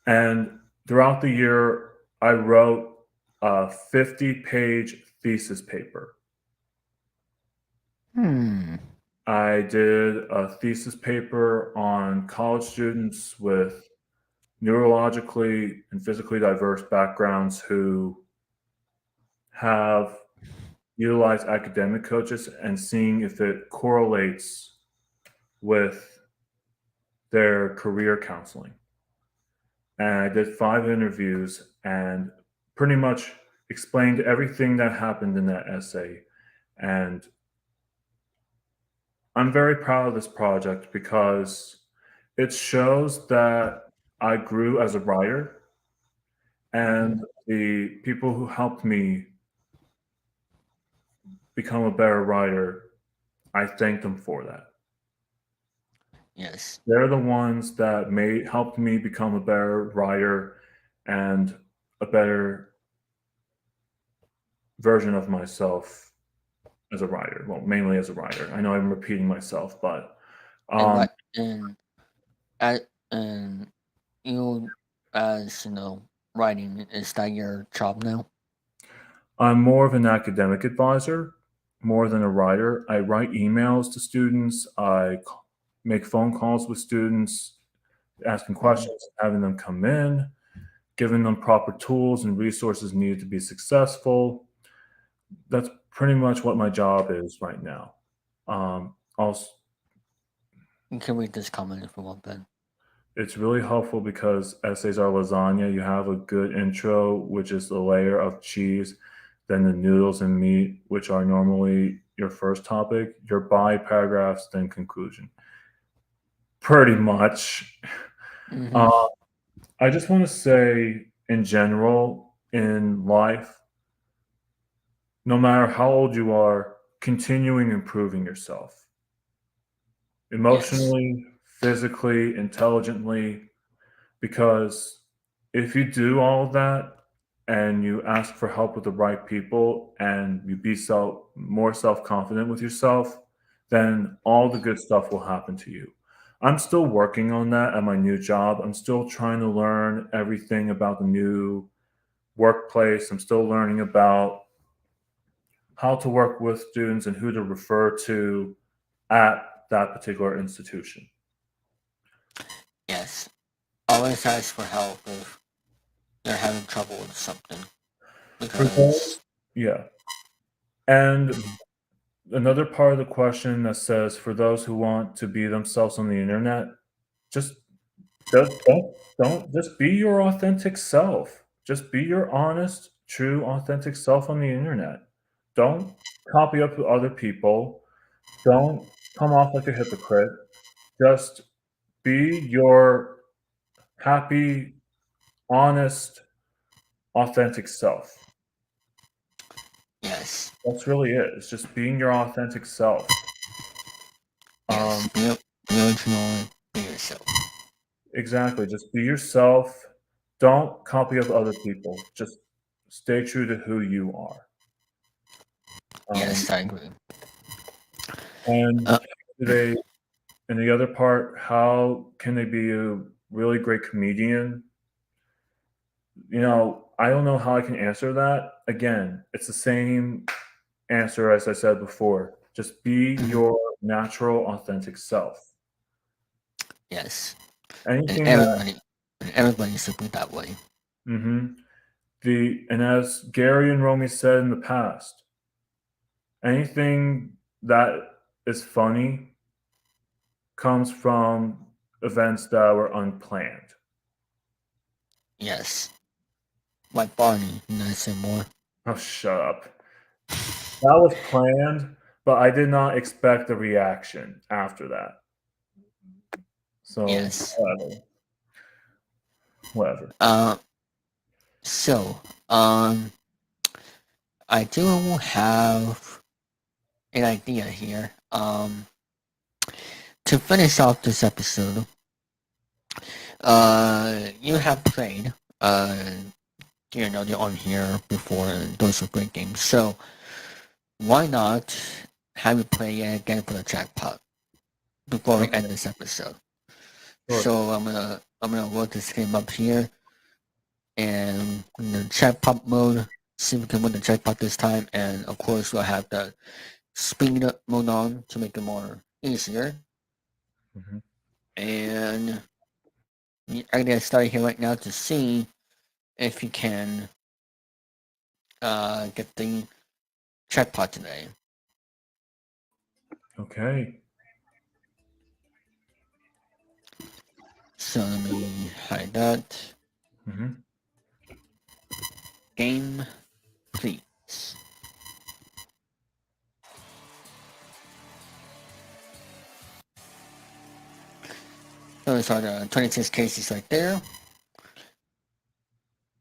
And throughout the year, I wrote a 50-page thesis paper. I did a thesis paper on college students with neurologically and physically diverse backgrounds who have utilized academic coaches and seeing if it correlates with their career counseling. And I did 5 interviews and pretty much explained everything that happened in that essay. And I'm very proud of this project because it shows that I grew as a writer, and the people who helped me become a better writer, I thank them for that. Yes. They're the ones that helped me become a better writer and a better version of myself as a writer. Well, mainly as a writer. I know I'm repeating myself, but And um, what and you, as writing, is that your job now? I'm more of an academic advisor more than a writer. I write emails to students. Make phone calls with students, asking questions, having them come in, giving them proper tools and resources needed to be successful. That's pretty much what my job is right now. Also, You can read this comment if you want, Ben. it's really helpful because essays are lasagna. You have a good intro, which is the layer of cheese. then the noodles and meat, which are normally your first topic, your body paragraphs, then conclusion. Pretty much. Mm-hmm. Uh, I just want to say, in general, in life, no matter how old you are, continuing improving yourself Yes. emotionally, physically, intelligently, because if you do all of that and you ask for help with the right people and you be more self-confident with yourself, then all the good stuff will happen to you. I'm still working on that at my new job. I'm still trying to learn everything about the new workplace. I'm still learning about how to work with students and who to refer to at that particular institution. Yes. Always ask for help if you're having trouble with something. For Because those, yeah. And Mhm. another part of the question that says, for those who want to be themselves on the internet, just don't just be your authentic self. Just be your honest, true, authentic self on the internet. Don't copy up to other people. Don't come off like a hypocrite. Just be your happy, honest, authentic self. yes. That's really it. It's just being your authentic self. Yes. Um, Be original. Be yourself. exactly. Just be yourself. Don't copy of other people. Just stay true to who you are. Um, Yes, I agree. and Uh, do they, and the other part, how can they be a really great comedian? I don't know how I can answer that. Again, it's the same answer as I said before. Just be mhm. your natural, authentic self. Yes. And Anything that, everybody should be that way. mhm. And as Gary and Romy said in the past, anything that is funny comes from events that were unplanned. Yes. Like Barney, you know, say more. Oh, shut up. That was planned, but I did not expect a reaction after that. So, Yes. whatever. Whatever. Uh, so, um, I do have an idea here. To finish off this episode, you have played, you're on here before, those are great games. So, why not have you play it again for the jackpot before we end Okay, this episode? sure. So, I'm gonna load this game up here, and in the jackpot mode, see if we can win the jackpot this time, and of course, we'll have the speed mode on to make it more easier. Mhm. And I'm gonna start here right now to see if you can get the jackpot today. Okay. So let me hide that. Mhm. Game, please. Those are the 26 cases right there.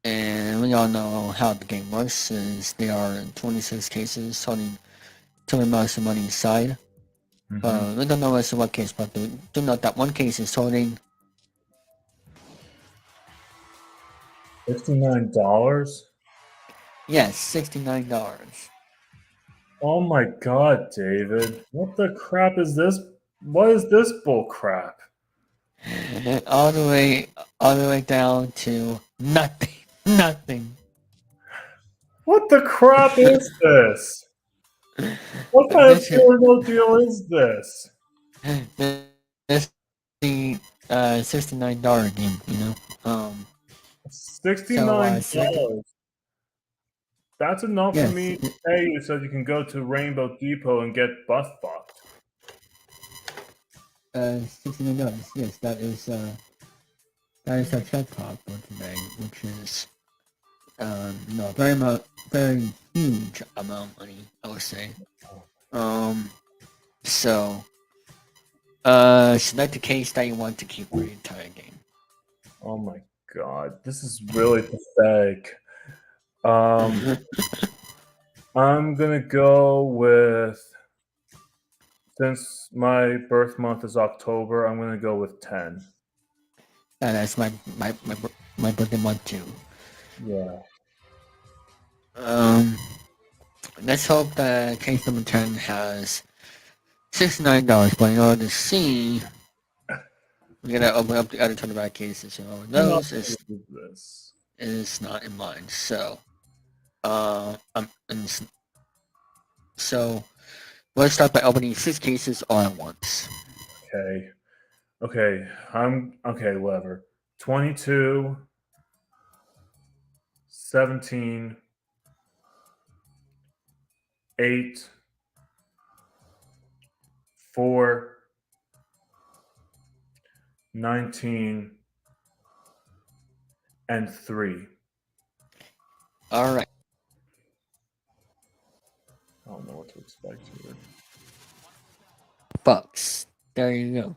And we all know how the game works, since there are 26 cases holding 200 miles of money inside. Mhm. We don't know as to what case, but do note that one case is holding, $69? yes, $69. Oh my god, David. What the crap is this? What is this bull crap? all the way, all the way down to nothing, nothing. What the crap is this? What kind of This is porno deal is this? this the $69 game, you know. So so $69. That's enough for yes, me to pay you so you can go to Rainbow Depot and get butt fucked. $69. Yes, that is our jackpot for today, which is very huge amount of money, I would say. So, select the case that you want to keep for the entire game. Oh my god, this is really pathetic. I'm gonna go with, since my birth month is October, I'm gonna go with 10. That's my birthday month too. Yeah. Let's hope that case number 10 has $69. But in order to see, we gotta open up the other 25 cases. You know, those is not in mine. So, so let's start by opening 6 cases all at once. Okay. Whatever. 22, 17, 8, 4, 19, and 3. All right. I don't know what to expect here. Bucks. There you go.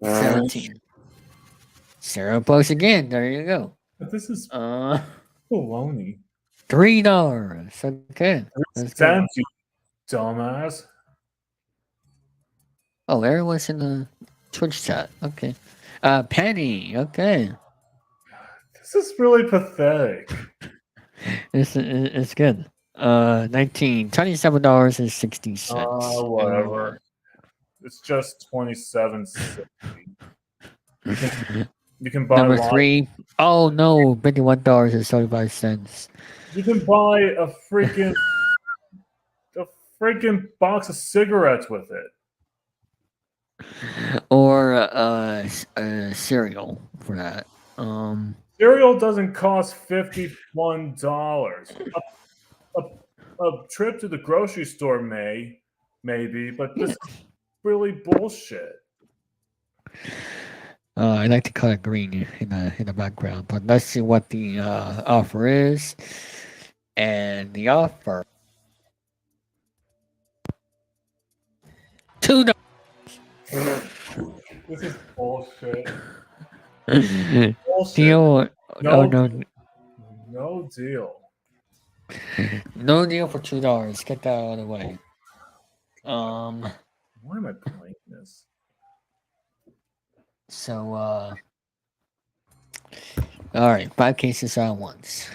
17. $0 again. There you go. But this is baloney. $3. Okay. That's good. Thank you, dumbass. Oh, everyone's in the Twitch chat. Okay. Penny. Okay. This is really pathetic. It's good. $27.60. Whatever. It's just 27.60. You can buy Number 3. Oh no, $51.75. You can buy a freaking box of cigarettes with it. Or cereal for that. Cereal doesn't cost $51. A trip to the grocery store maybe, but this is really bullshit. I like to color green in the background, but let's see what the offer is. And the offer $2. This is bullshit. Deal? No, no deal. No deal for $2. Get that out of the way. Why am I playing this? So all right, 5 cases at once.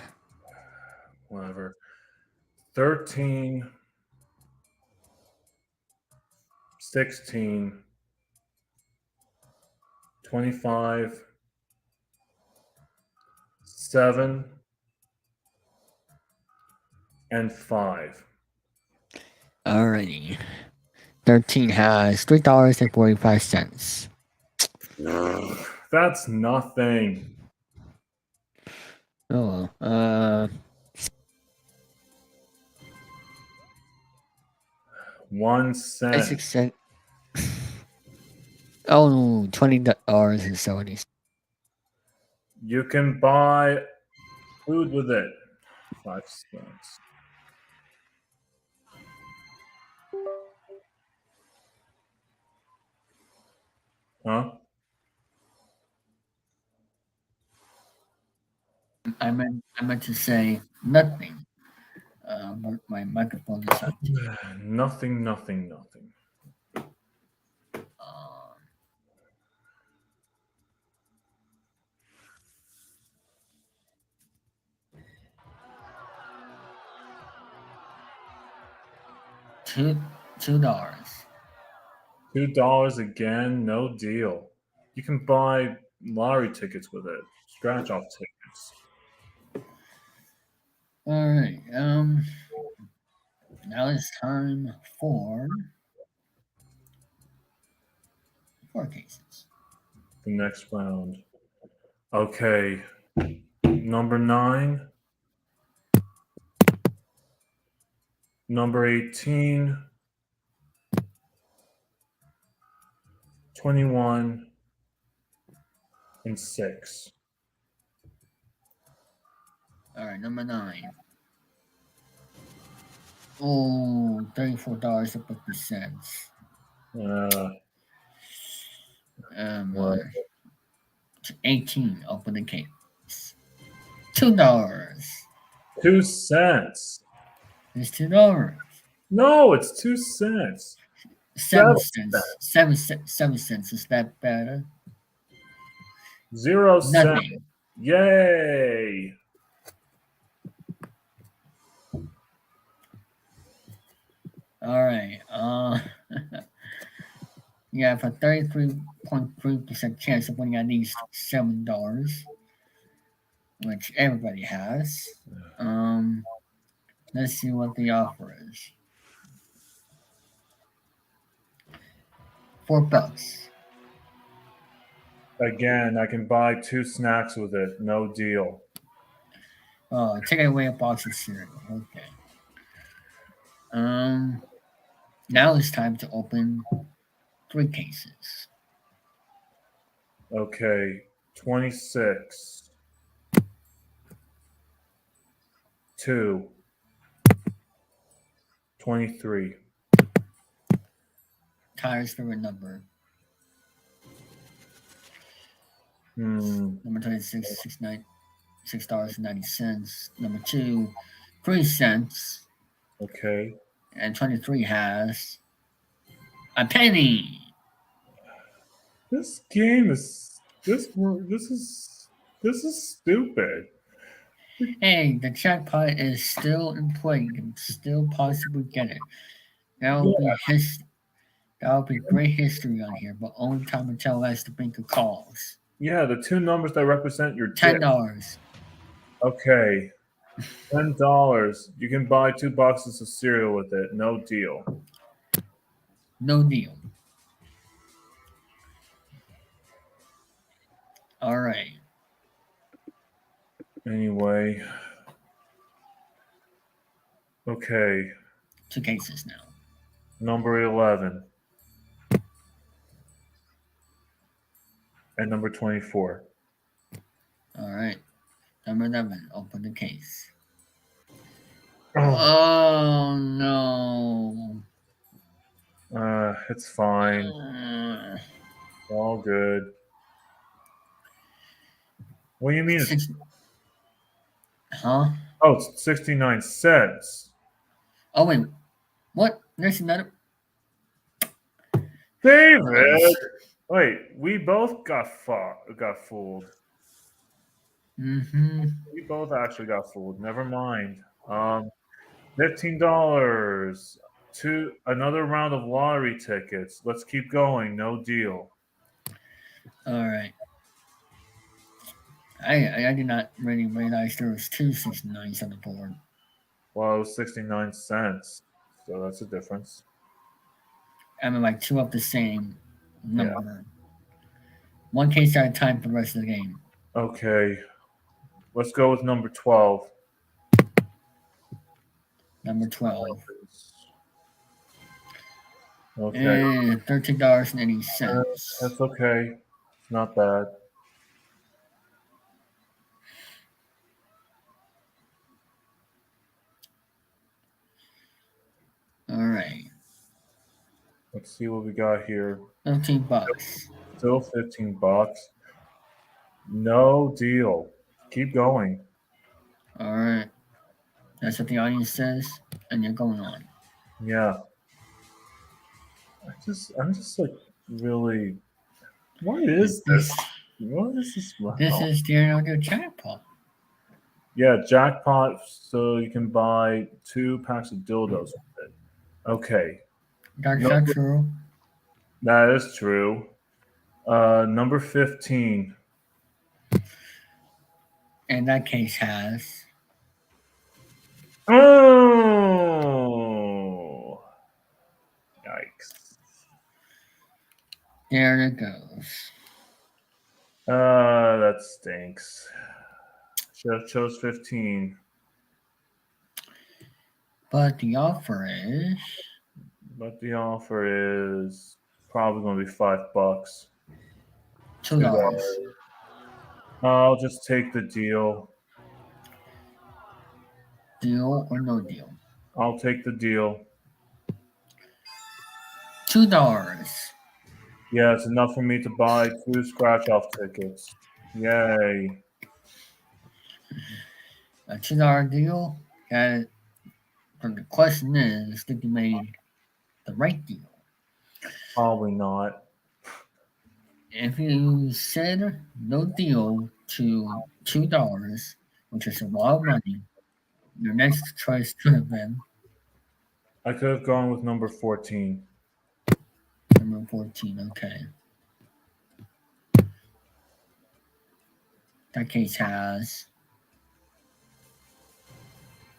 Whatever. 13, 16, 25, 7, and 5. Alrighty. 13 has $3.45. That's nothing. Oh, 1 cent. 6 cents. Oh, $20.70. You can buy food with it. 5 cents. Huh? I meant to say nothing. My microphone is on. Nothing. $2. $2 again, no deal. You can buy lottery tickets with it. Scratch off tickets. All right. Now it's time for 4 cases. The next round. Okay. Number 9. Number 18. 21. And 6. All right, number 9. Oh, $34.50. Uh, what? 18. Open the case. $2. 2 cents. It's $2. No, it's 2 cents. 7 7 cents. cents. 7 cents. Is that better? 0 cents. Nothing. Yay. All right. You have a 33.3% chance of winning at least $7, which everybody has. Let's see what the offer is. $4. Again, I can buy 2 snacks with it. No deal. Oh, take away a box of cereal. Okay. Now it's time to open 3 cases. Okay. 26. 2. 23. Tyler's favorite number. Hmm. Number 26, $6.90. Number 2, 3 cents. Okay. And 23 has a penny. This game is this is stupid. Hey, the jackpot is still in play. You can still possibly get it. That'll Yeah. be great history on here, but only time until has to make a calls. Yeah, the 2 numbers that represent your dick. $10. Okay. $10. You can buy 2 boxes of cereal with it. No deal. No deal. All right. Anyway. Okay. 2 cases now. Number 11. And number 24. All right. Number 11. Open the case. Oh, Oh no. it's fine. Uh, All good. What do you mean? Six, huh? Oh, it's 69 cents. Oh wait. What? There's another. David! Wait, we both got fooled. Mm-hmm. We both actually got fooled. Never mind. $15. Another round of lottery tickets. Let's keep going. No deal. All right. I did not really realize there was 2 69s on the board. Well, it was 69 cents. So that's a difference. I mean, like 2 of the same Yeah. number. 1 case at a time for the rest of the game. Okay. Let's go with number 12. Number 12. Okay. And $13.80. That's okay. It's not bad. All right. Let's see what we got here. $15. Still $15. No deal. Keep going. All right. That's what the audience says, and you're going on. Yeah. I'm just like really. What is this? What is this? This is the jackpot. Yeah, jackpot. So you can buy 2 packs of dildos with it. Okay, That's not true. that is true. Number 15. And that case has. Oh, yikes! There it goes. That stinks. Should have chose 15. But the offer is. But the offer is probably going to be $5. $2. I'll just take the deal. Deal or no deal? I'll take the deal. $2. Yeah, it's enough for me to buy 2 scratch-off tickets. Yay. A $2 deal. That, but the question is, did you make the right deal? Probably not. If you said no deal to $2, which is a lot of money, your next choice could have been I could have gone with number 14. number 14. Okay. That case has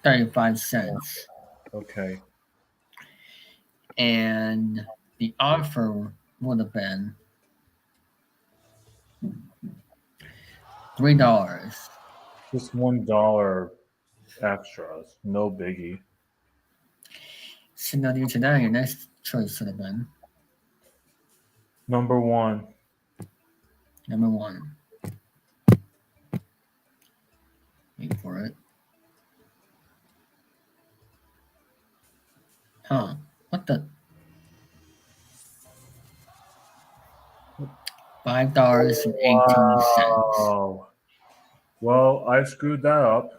35 cents. Okay. And the offer would have been $3. Just $1 extras. No biggie. So now due to that, your next choice would have been Number 1. number 1. Wait for it. Huh. What the? $5.18. Wow. Well, I screwed that up.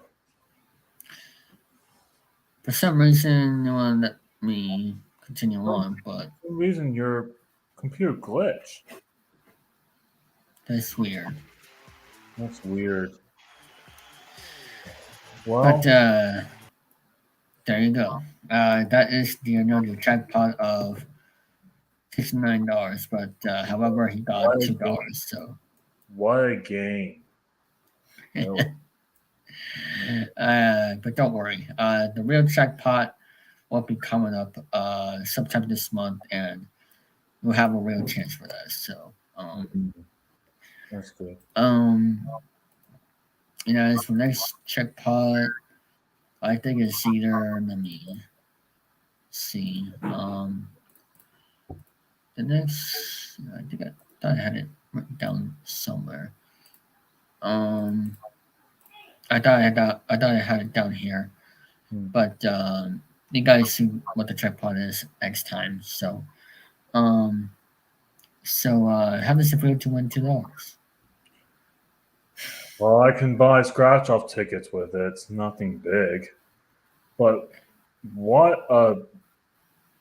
For some reason, you want to let me continue on, but For some reason, your computer glitched. that's weird. That's weird. But Well, there you go. That is the another jackpot of $69. But however, he got what a game. $2. So, What a game. No. but don't worry. The real jackpot will be coming up sometime this month, and we'll have a real chance for that. So, That's good. as for next jackpot, I think it's either. Let me see. The next, I think I thought I had it written down somewhere. I thought I had it down here, but you guys see what the jackpot is next time. So, how does it feel to win $2? Well, I can buy scratch off tickets with it. It's nothing big. But what a.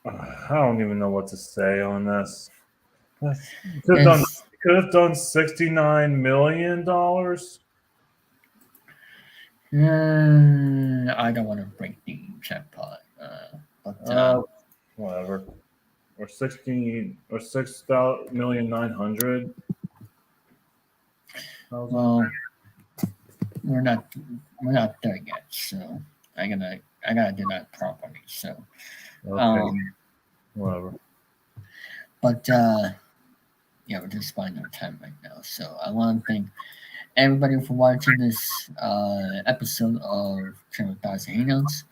I don't even know what to say on this. You could have done $69 million. I don't want to break the jackpot, but Whatever. Or 6,900,000. well, we're not there yet, so I gotta do that properly. So, Okay, whatever. but yeah, we're just finding our time right now. So I want to thank everybody for watching this episode of Chilling3000 Hangouts.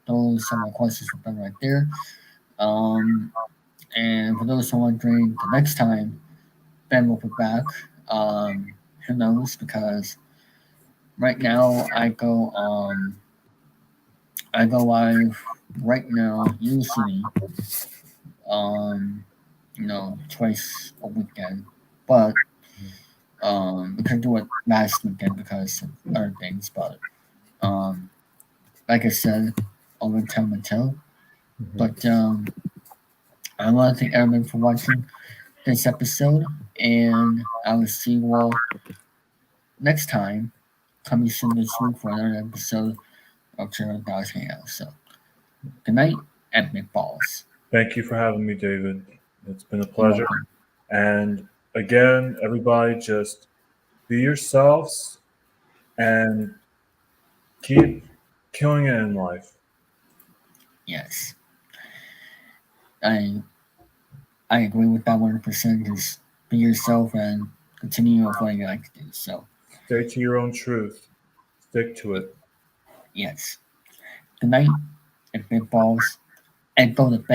Those are my questions are done right there. And for those who are wondering, the next time Ben will be back, who knows? Because right now I go live right now usually twice a weekend, but we couldn't do it last weekend because of other things. But like I said, over time will tell. But I want to thank everyone for watching this episode, and I will see you all next time, coming soon this week for another episode of Chilling3000 Hangouts. So, good night and big balls. Thank you for having me, David. It's been a You're pleasure. welcome. And again, everybody just be yourselves and keep killing it in life. Yes, I agree with that 100%. Just be yourself and continue with what you like to do. So, Stay to your own truth. Stick to it. yes. Good night and big balls, and go to bed.